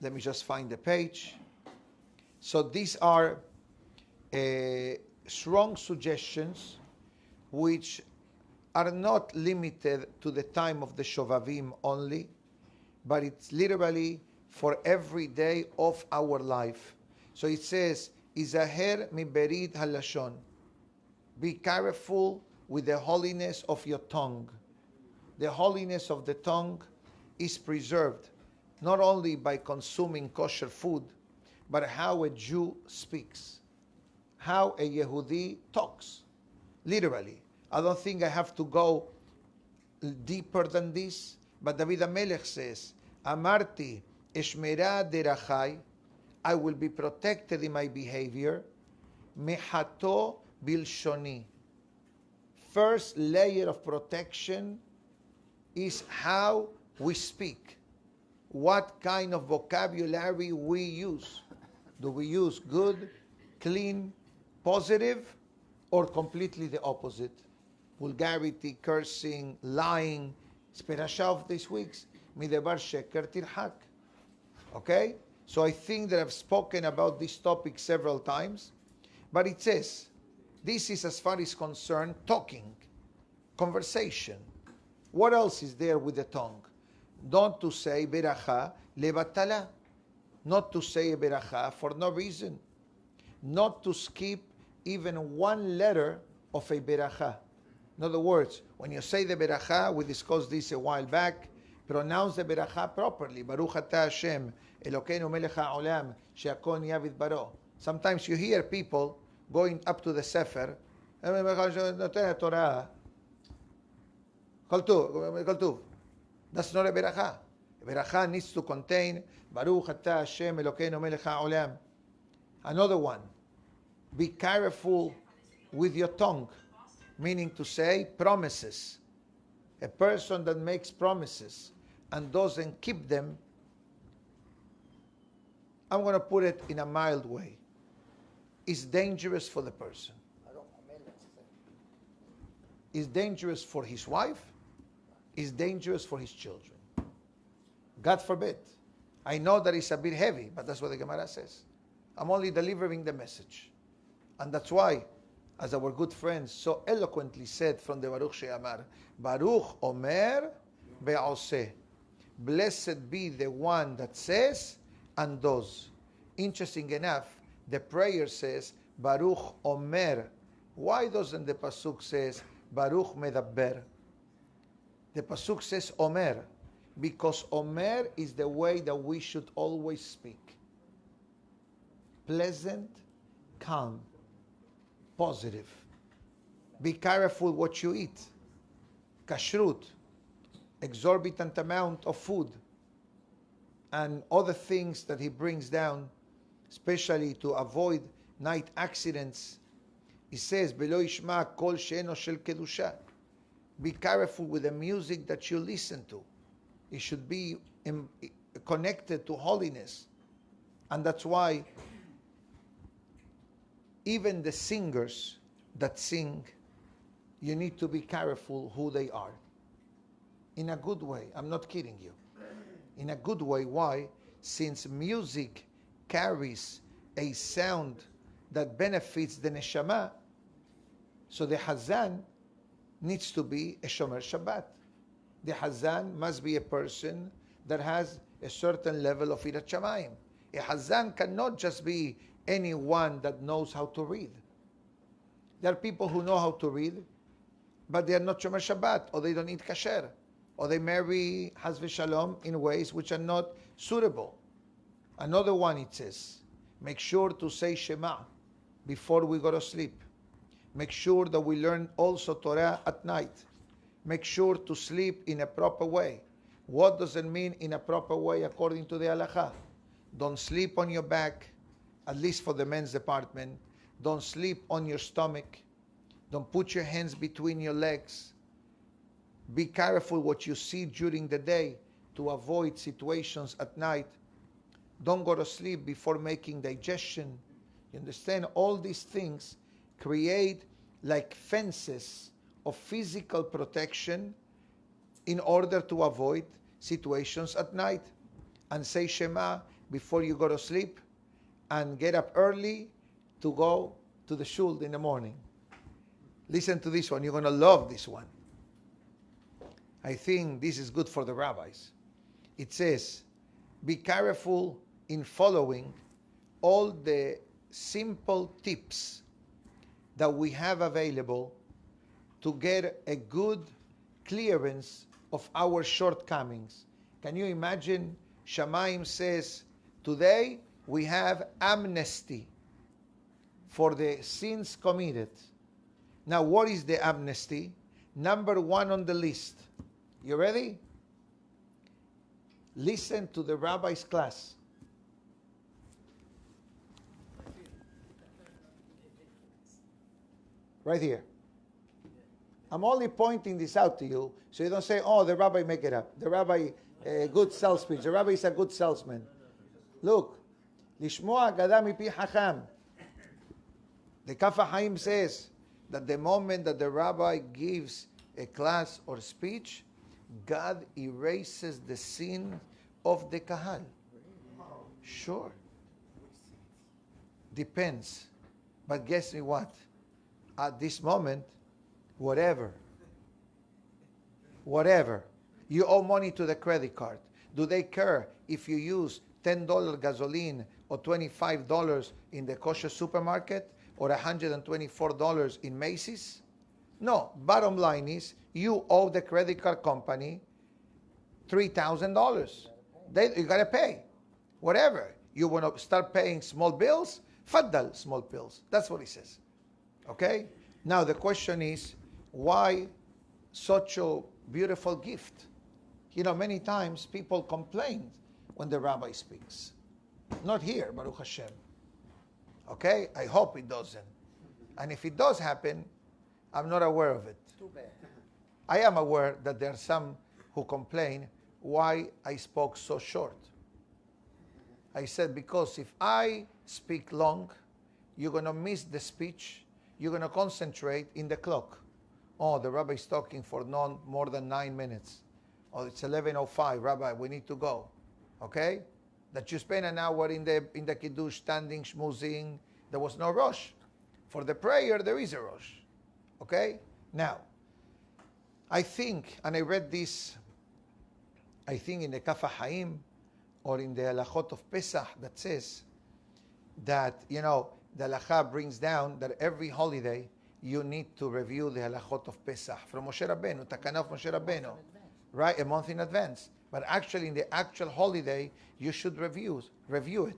Let me just find the page. So these are strong suggestions which are not limited to the time of the Shovavim only, but it's literally for every day of our life. So it says, Izaher mi berit halashon. Be careful with the holiness of your tongue. The holiness of the tongue is preserved not only by consuming kosher food, but how a Jew speaks, how a Yehudi talks. Literally. I don't think I have to go deeper than this, but David HaMelech says, Amarti eshmera derachai, I will be protected in my behavior, mehato bilshoni. First layer of protection is how we speak. What kind of vocabulary we use. Do we use good, clean, positive, or completely the opposite? Vulgarity, cursing, lying. It's Perashah of this week's. Midebar sheker tirhak. Okay? So I think that I've spoken about this topic several times. But it says, this is as far as concerned talking, conversation. What else is there with the tongue? Not to say beracha levatala. Not to say a beracha for no reason. Not to skip even one letter of a beracha. In other words, when you say the beracha, we discussed this a while back, pronounce the beracha properly. Baruch atah Hashem, Elokeinu melech ha'olam, she'akon yavid baro. Sometimes you hear people going up to the Sefer, Torah. That's not a beracha. A beracha needs to contain Baruch atah Hashem Elokeinu melech ha'olam. Another one, be careful with your tongue, meaning to say promises. A person that makes promises and doesn't keep them, I'm going to put it in a mild way, is dangerous for the person. Is dangerous for his wife, is dangerous for his children. God forbid. I know that it's a bit heavy, but that's what the Gemara says. I'm only delivering the message. And that's why, as our good friends so eloquently said from the Baruch She'amar, Baruch Omer Be'oseh. Blessed be the one that says and does. Interesting enough, the prayer says, Baruch Omer. Why doesn't the Pasuk says, Baruch Medabber? The Pasuk says Omer, because Omer is the way that we should always speak. Pleasant, calm, positive. Be careful what you eat. Kashrut, exorbitant amount of food, and other things that he brings down, especially to avoid night accidents. He says, "Belo yishma kol she'eno shel kedusha." Be careful with the music that you listen to. It should be connected to holiness. And that's why even the singers that sing, you need to be careful who they are. In a good way. I'm not kidding you. In a good way. Why? Since music carries a sound that benefits the neshama, so the hazan needs to be a shomer Shabbat. The hazan must be a person that has a certain level of irat shamayim. A hazan cannot just be anyone that knows how to read. There are people who know how to read, but they are not shomer Shabbat, or they don't eat kasher, or they marry Haz v'Shalom in ways which are not suitable. Another one, it says, make sure to say Shema before we go to sleep. Make sure that we learn also Torah at night. Make sure to sleep in a proper way. What does it mean in a proper way according to the halakha? Don't sleep on your back, at least for the men's department. Don't sleep on your stomach. Don't put your hands between your legs. Be careful what you see during the day to avoid situations at night. Don't go to sleep before making digestion. You understand? All these things create like fences of physical protection in order to avoid situations at night. And say Shema before you go to sleep, and get up early to go to the shul in the morning. Listen to this one. You're going to love this one. I think this is good for the rabbis. It says, be careful in following all the simple tips that we have available to get a good clearance of our shortcomings. Can you imagine? Shamayim says, today we have amnesty for the sins committed. Now, what is the amnesty? Number one on the list. You ready? Listen to the rabbi's class. Right here. I'm only pointing this out to you so you don't say, oh, the rabbi make it up. The rabbi, good sales speech. The rabbi is a good salesman. Look, Lishmoa Agada mipi Hacham. The Kaf HaChaim says that the moment that the rabbi gives a class or speech, God erases the sin of the Kahal. Sure. Depends. But guess me what? At this moment, whatever, you owe money to the credit card. Do they care if you use $10 gasoline or $25 in the kosher supermarket or $124 in Macy's? No. Bottom line is, you owe the credit card company $3,000. You got to pay. Whatever. You want to start paying small bills? Faddal, small bills. That's what he says. Okay? Now the question is, why such a beautiful gift? You know, many times people complain when the rabbi speaks. Not here, Baruch Hashem. Okay? I hope it doesn't. And if it does happen, I'm not aware of it. Too bad. I am aware that there are some who complain why I spoke so short. I said, because if I speak long, you're going to miss the speech. You're going to concentrate in the clock. Oh, the rabbi is talking for more than 9 minutes. Oh, it's 11:05. Rabbi, we need to go. Okay? That you spend an hour in the kiddush standing, schmoozing. There was no rush. For the prayer, there is a rush. Okay? Now, I think, and I read this, I think in the Kaf HaChaim or in the Halachot of Pesach, that says that, you know, the halakha brings down that every holiday you need to review the halachot of Pesach from Moshe Rabbeinu, Takana of Moshe Rabbeinu, right? A month in advance. But actually, in the actual holiday, you should review it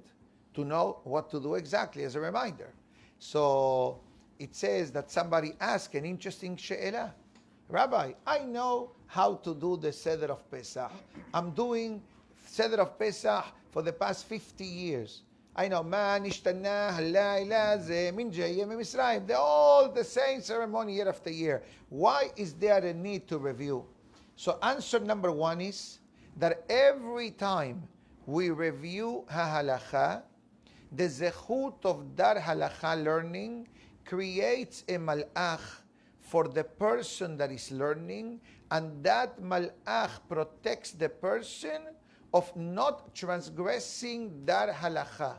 to know what to do exactly as a reminder. So, it says that somebody asked an interesting she'elah. Rabbi, I know how to do the Seder of Pesach. I'm doing Seder of Pesach for the past 50 years. I know, man, ishtanah, halayla, ze, min jayeh, min Misraim. They're all the same ceremony year after year. Why is there a need to review? So answer number one is that every time we review halacha, the zechut of that halacha learning creates a malach for the person that is learning, and that malach protects the person of not transgressing that halacha.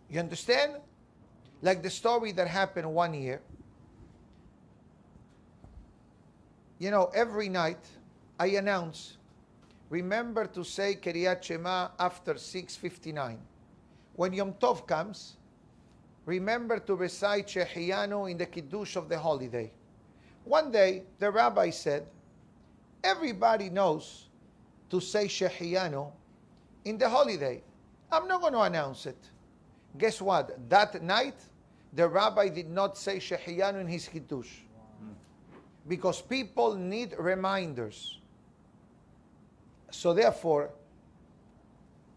You understand? Like the story that happened one year. You know, every night I announce, remember to say Kiryat Shema after 6:59. When Yom Tov comes, remember to recite Shehiyanu in the Kiddush of the holiday. One day, the rabbi said, everybody knows to say Shehiyanu in the holiday. I'm not going to announce it. Guess what? That night, the rabbi did not say Shehiyanu in his Kiddush. Because people need reminders. So therefore,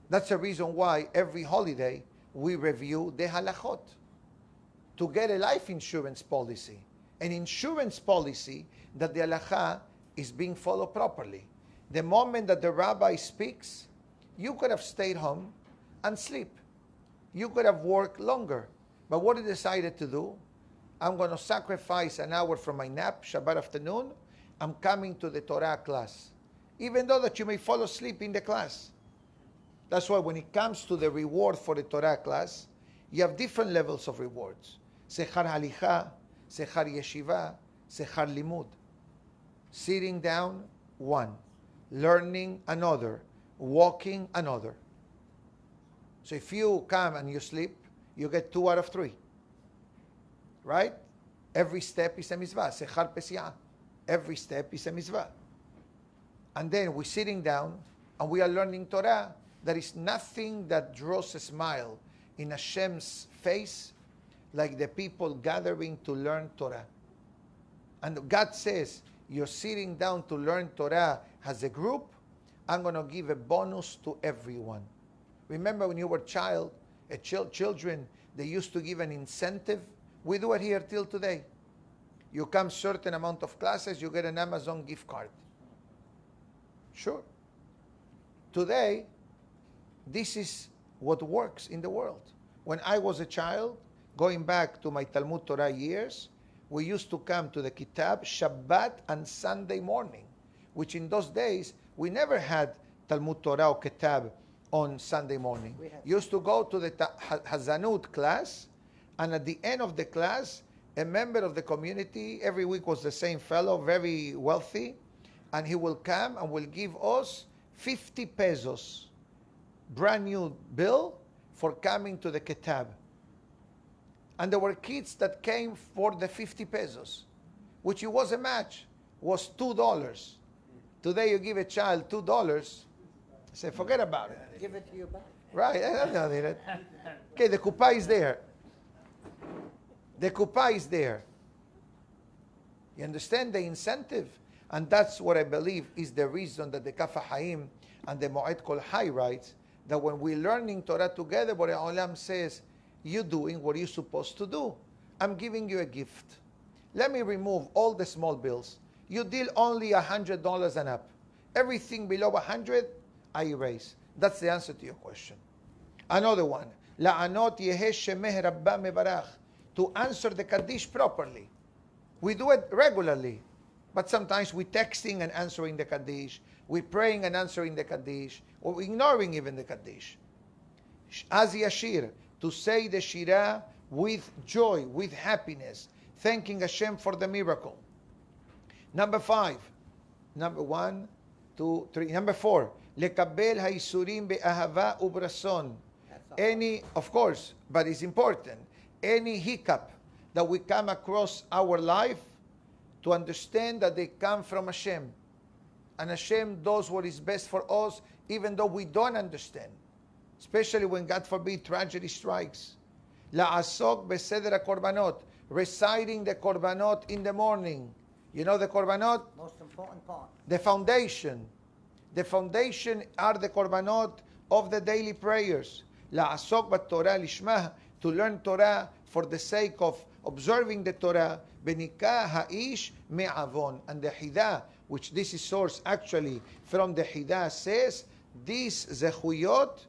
that's the reason why every holiday we review the halachot. To get a life insurance policy. An insurance policy that the halacha is being followed properly. The moment that the rabbi speaks, you could have stayed home and sleep. You could have worked longer. But what he decided to do, I'm going to sacrifice an hour from my nap, Shabbat afternoon. I'm coming to the Torah class. Even though that you may fall asleep in the class. That's why when it comes to the reward for the Torah class, you have different levels of rewards. Sechar halicha, sechar yeshiva, sechar limud. Sitting down, one. Learning, another. Walking, another. So if you come and you sleep, you get 2 out of 3. Right? Every step is a mitzvah. Sechar pesiyah. Every step is a mitzvah. And then we're sitting down and we are learning Torah. There is nothing that draws a smile in Hashem's face like the people gathering to learn Torah. And God says, you're sitting down to learn Torah as a group, I'm going to give a bonus to everyone. Remember when you were children, they used to give an incentive. We do it here till today. You come certain amount of classes, you get an Amazon gift card. Sure. Today, this is what works in the world. When I was a child, going back to my Talmud Torah years, we used to come to the Kitab Shabbat and Sunday morning, which in those days, we never had Talmud Torah or Kitab on Sunday morning. Used to go to the Hazanut class, and at the end of the class, a member of the community, every week was the same fellow, very wealthy, and he will come and will give us 50 pesos, brand new bill, for coming to the Kitab. And there were kids that came for the 50 pesos, which it was a match, was $2. Today you give a child $2, say, forget about it. Give it to your back. Right, I don't need it. Okay, the kuppah is there. The kuppah is there. You understand the incentive? And that's what I believe is the reason that the Kaf HaHaim and the Moed Kol Hai writes that when we're learning Torah together, Borei Olam says, you're doing what you're supposed to do. I'm giving you a gift. Let me remove all the small bills. You deal only $100 and up. Everything below 100, I erase. That's the answer to your question. Another one. La'anot yeheh shemeh Rabbah mevarach. To answer the Kaddish properly. We do it regularly. But sometimes we're texting and answering the Kaddish. We're praying and answering the Kaddish. Or ignoring even the Kaddish. Az Yashir. To say the Shirah with joy, with happiness. Thanking Hashem for the miracle. Number 5. Number 1, 2, 3. Number 4. Lekabel haisurim be'ahava ubrason. Any, of course, but it's important. Any hiccup that we come across our life, to understand that they come from Hashem. And Hashem does what is best for us, even though we don't understand. Especially when, God forbid, tragedy strikes. La'asok beseder korbanot, reciting the korbanot in the morning. You know the korbanot? Most important part. The foundation. The foundation are the korbanot of the daily prayers. La'asok b'Torah lishmah, to learn Torah for the sake of observing the Torah. Benikah ha'ish me'avon. And the Hidah, which this is sourced actually from the Hidah, says, these zechuyot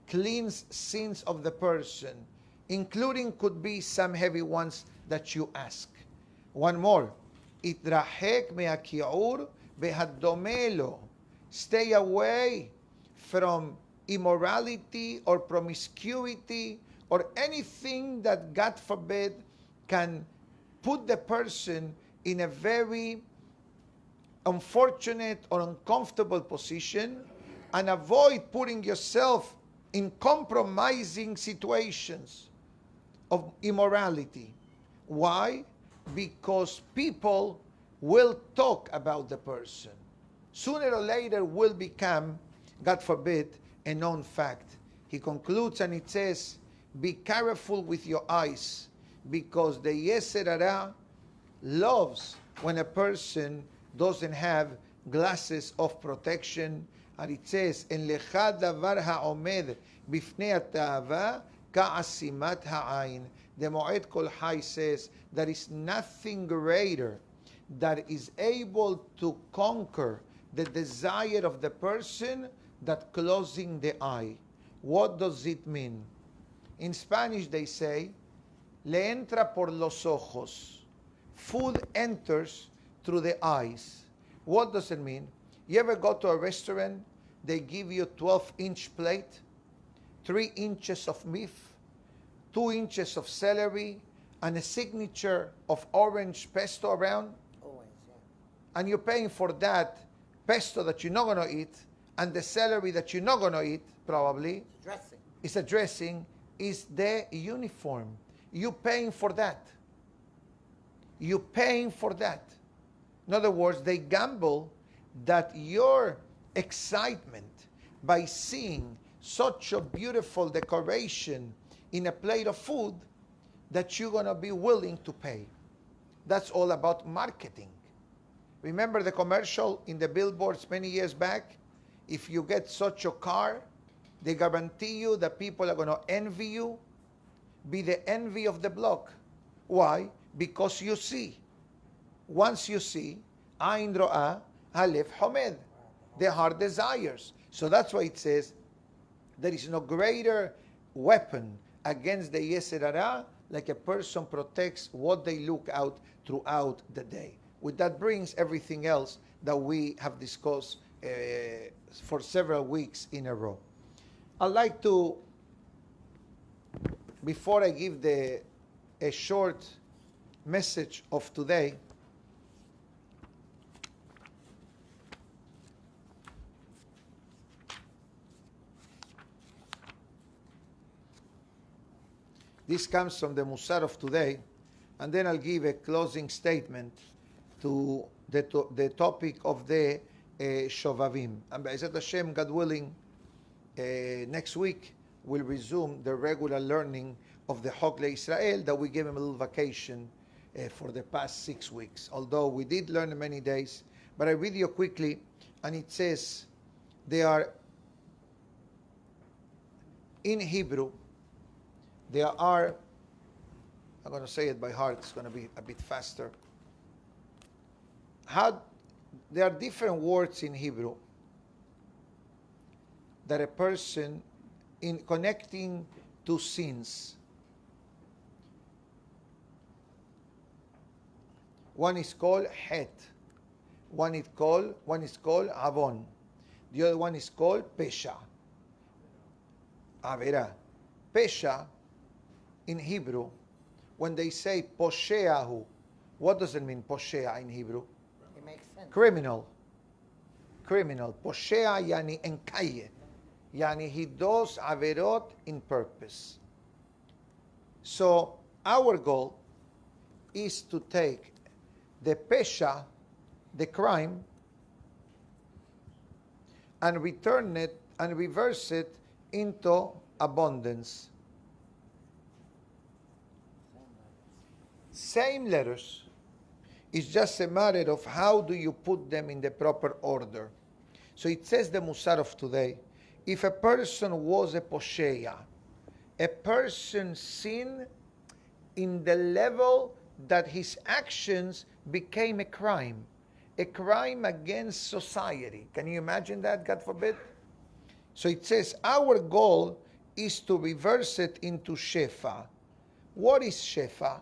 cleanse sins of the person, including could be some heavy ones that you ask. One more. Itrahek me'aki'ur behaddomelo. Stay away from immorality or promiscuity or anything that, God forbid, can put the person in a very unfortunate or uncomfortable position, and avoid putting yourself in compromising situations of immorality. Why? Because people will talk about the person. Sooner or later will become, God forbid, a known fact. He concludes and it says, be careful with your eyes, because the Yetzer Hara loves when a person doesn't have glasses of protection. And it says, En lecha davar ha'omed bifnei ha'ta'ava ka'asimat ha'ain. The Moed Kol Hai says, there is nothing greater that is able to conquer the desire of the person that closing the eye. What does it mean? In Spanish they say, le entra por los ojos. Food enters through the eyes. What does it mean? You ever go to a restaurant, they give you 12-inch plate, 3 inches of beef, 2 inches of celery, and a signature of orange pesto around? Always, yeah. And you're paying for that pesto that you're not going to eat, and the celery that you're not going to eat, probably. It's dressing. It's a dressing, is the uniform. You're paying for that. You're paying for that. In other words, they gamble that your excitement by seeing such a beautiful decoration in a plate of food, that you're going to be willing to pay. That's all about marketing. Remember the commercial in the billboards many years back? If you get such a car, they guarantee you that people are going to envy you, be the envy of the block. Why? Because you see. Once you see, Ain Ro'ah, Halef Homed. The heart desires. So that's why it says, there is no greater weapon against the Yetzer Hara like a person protects what they look out throughout the day. With that brings everything else that we have discussed for several weeks in a row. I'd like to, before I give a short message of today, this comes from the Musar of today, and then I'll give a closing statement to the topic of the Shovavim. And Be'ezat Hashem, God willing, next week we'll resume the regular learning of the Chok Israel that we gave him a little vacation for the past 6 weeks. Although we did learn many days, but I read you quickly, and it says, they are in Hebrew, there are, I'm going to say it by heart, it's going to be a bit faster. There are different words in Hebrew that a person, in connecting to sins, one is called het, one is called avon, the other one is called pesha, avera. Pesha in Hebrew, when they say posheahu, what does it mean, poshea in Hebrew? It makes sense. Criminal. Poshea yani enkaye. Yani he does averot in purpose. So our goal is to take the pesha, the crime, and return it and reverse it into abundance. Same letters. It's just a matter of how do you put them in the proper order. So it says the Musar of today, if a person was a posheya, a person sinned in the level that his actions became a crime against society. Can you imagine that, God forbid? So it says our goal is to reverse it into shefa. What is shefa?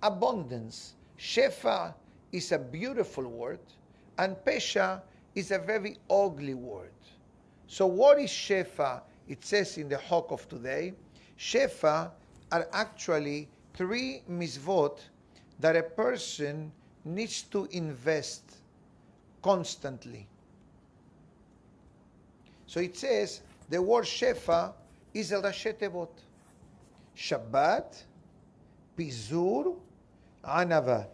Abundance. Shefa is a beautiful word, and pesha is a very ugly word. So what is shefa? It says in the Hok of today, shefa are actually 3 mitzvot that a person needs to invest constantly. So it says the word shefa is a Rashi Tevot. Shabbat, Pizur, Anava.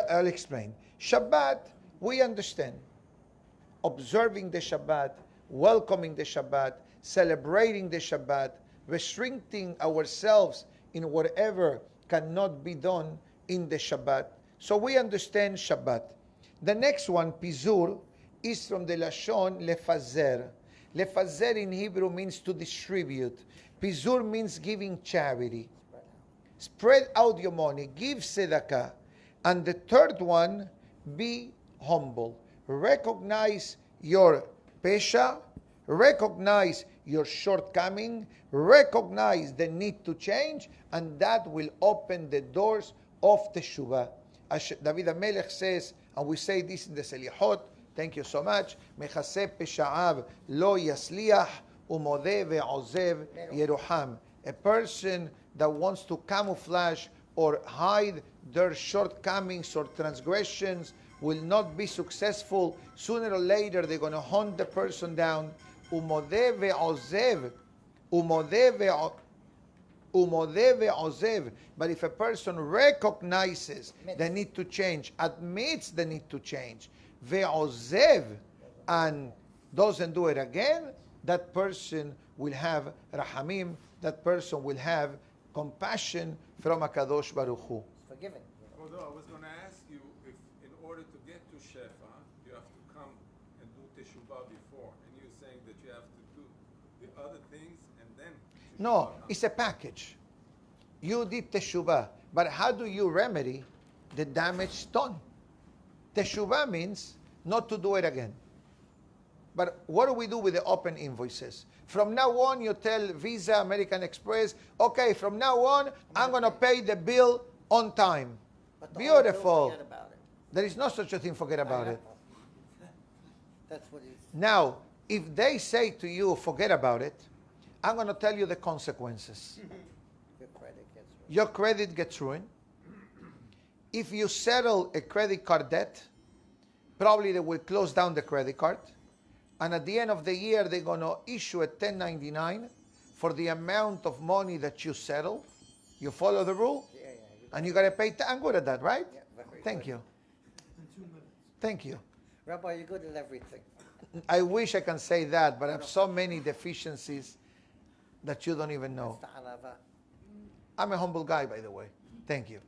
I'll explain. Shabbat, we understand. Observing the Shabbat, welcoming the Shabbat, celebrating the Shabbat, restricting ourselves in whatever cannot be done in the Shabbat. So we understand Shabbat. The next one, Pizur, is from the Lashon lefazer. Lefazer in Hebrew means to distribute. Pizur means giving charity. Spread out your money, give tzedakah. And the third one, be humble. Recognize your pesha, recognize your shortcoming, recognize the need to change, and that will open the doors of teshuvah. As David HaMelech says, and we say this in the Selihot, thank you so much, Mechaseh pesha'av lo yasliach umodeh ve'ozev yeruham. A person that wants to camouflage or hide their shortcomings or transgressions will not be successful. Sooner or later, they're going to hunt the person down. Umodeh ve'ozev. Umodeh ve'ozev. But if a person recognizes the need to change, admits the need to change, ve'ozev, and doesn't do it again, that person will have rahamim, that person will have compassion from HaKadosh Baruch Hu. Forgiven. Although I was going to ask you if in order to get to Shefa, you have to come and do Teshuvah before. And you're saying that you have to do the other things and then Teshuvah No, comes. it's a package. You did Teshuvah, but how do you remedy the damage done? Teshuvah means not to do it again. But what do we do with the open invoices? From now on, you tell Visa, American Express, okay, from now on, I'm going to pay the bill on time. But the whole bill, Beautiful. forget about it. There is no such a thing, forget about it. That's what he's... Now, if they say to you, forget about it, I'm going to tell you the consequences. Your credit gets ruined. Your credit gets ruined. If you settle a credit card debt, probably they will close down the credit card. And at the end of the year, they're going to issue a 1099 for the amount of money that you settle. You follow the rule? Yeah. And you got to pay. I'm good at that, right? Yeah, very Thank good. you. Thank you. Rabbi, you're good at everything. I wish I can say that, but I have so many deficiencies that you don't even know. Ta'alava. I'm a humble guy, by the way. Thank you.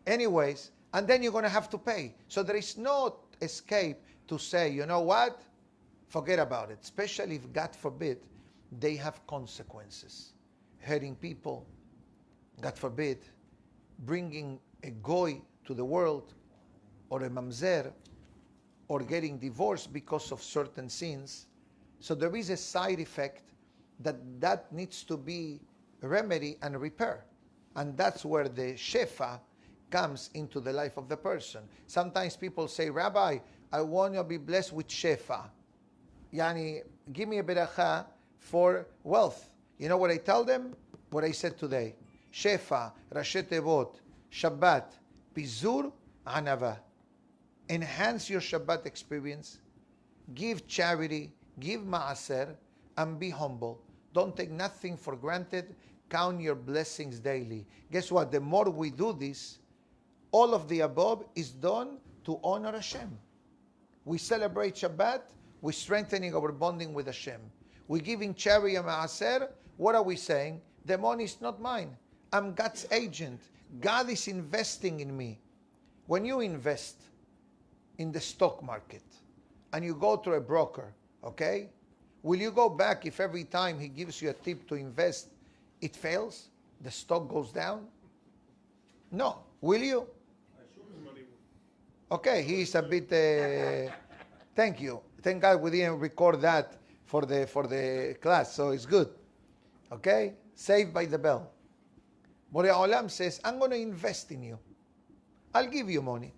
Anyways, and then you're going to have to pay. So there is no escape to say, you know what? Forget about it. Especially if, God forbid, they have consequences. Hurting people, God forbid, bringing a goy to the world, or a mamzer, or getting divorced because of certain sins. So there is a side effect that needs to be remedy and repair. And that's where the shefa comes into the life of the person. Sometimes people say, Rabbi, I want to be blessed with shefa. Yani, give me a beracha for wealth. You know what I tell them? What I said today. Shefa, Rashi Tevot, Shabbat, Pizur, Anava. Enhance your Shabbat experience. Give charity, give ma'aser, and be humble. Don't take nothing for granted. Count your blessings daily. Guess what? The more we do this, all of the above is done to honor Hashem. We celebrate Shabbat. We're strengthening our bonding with Hashem. We're giving charity and ma'aser. What are we saying? The money is not mine. I'm God's agent. God is investing in me. When you invest in the stock market and you go to a broker, okay? Will you go back if every time he gives you a tip to invest, it fails? The stock goes down? No. Will you? Okay, he's a bit... thank you. Thank God we didn't record that for the class, so it's good. Okay? Saved by the bell. Borei Olam says, I'm going to invest in you. I'll give you money.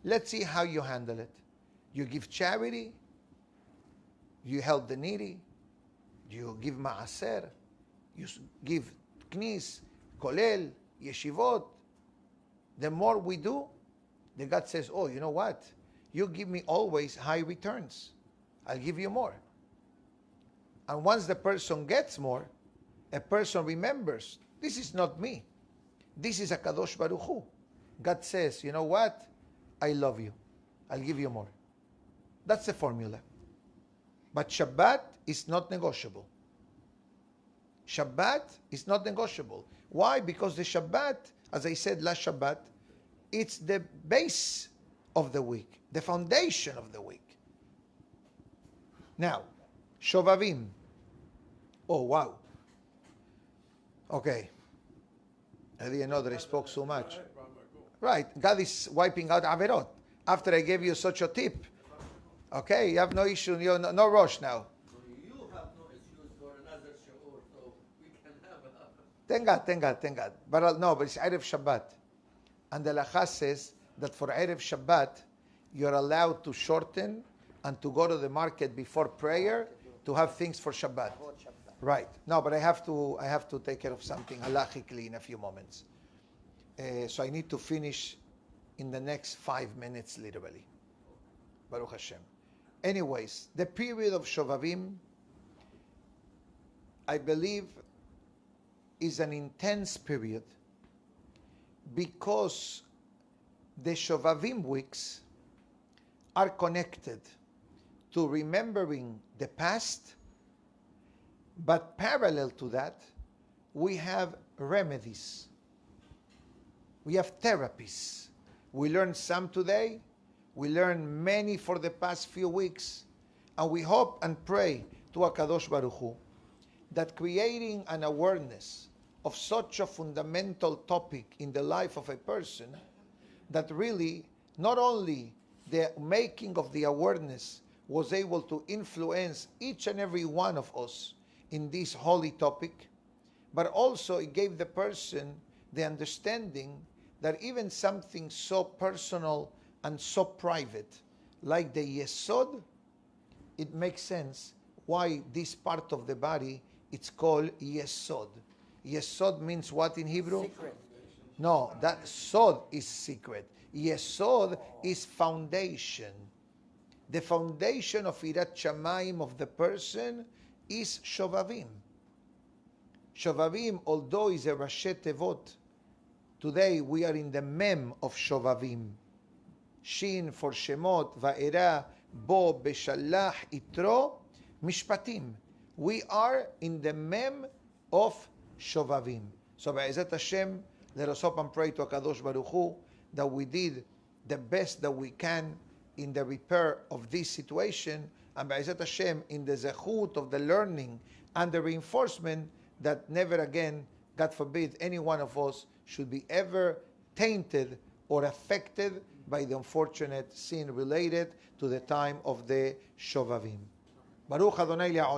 Let's see how you handle it. You give charity. You help the needy. You give ma'aser. You give knis, kolel, yeshivot. The more we do, the God says, oh, you know what? You give me always high returns. I'll give you more. And once the person gets more, a person remembers, this is not me. This is a Kadosh Baruch Hu. God says, you know what? I love you. I'll give you more. That's the formula. But Shabbat is not negotiable. Shabbat is not negotiable. Why? Because the Shabbat, as I said last Shabbat, it's the base of the week, the foundation of the week. Now, Shovavim. Oh, wow. Okay. I didn't know that I spoke so much. Right. God is wiping out Averot. After I gave you such a tip. Okay, you have no issue, no rush now. You have no excuse for another shiur, so we can have Thank God. But no, but it's Erev Shabbat. And the Lacha says that for Erev Shabbat, you're allowed to shorten and to go to the market before prayer to have things for Shabbat. Right. No, but I have to take care of something halachically in a few moments. So I need to finish in the next 5 minutes, literally. Baruch Hashem. Anyways, the period of Shovavim, I believe, is an intense period because the Shovavim weeks are connected to remembering the past, but parallel to that, we have remedies. We have therapies. We learned some today. We learned many for the past few weeks. And we hope and pray to HaKadosh Baruch Hu that creating an awareness of such a fundamental topic in the life of a person, that really not only the making of the awareness was able to influence each and every one of us in this holy topic, but also it gave the person the understanding that even something so personal and so private like the Yesod, it makes sense why this part of the body it's called Yesod. Yesod means what in Hebrew? Secret. No, that Sod is secret. Yesod is foundation. The foundation of Irat Shamayim of the person is Shovavim. Shovavim, although is a Rashi Tevot, today we are in the Mem of Shovavim. Shin for Shemot, Va'era, Bo, Beshalach, Itro, Mishpatim. We are in the Mem of Shovavim. So Be'ezat Hashem, let us hope and pray to HaKadosh Baruch Hu that we did the best that we can in the repair of this situation, and Be'ezat Hashem in the zechut of the learning and the reinforcement that never again, God forbid, any one of us should be ever tainted or affected by the unfortunate sin related to the time of the Shovavim. Baruch Adonai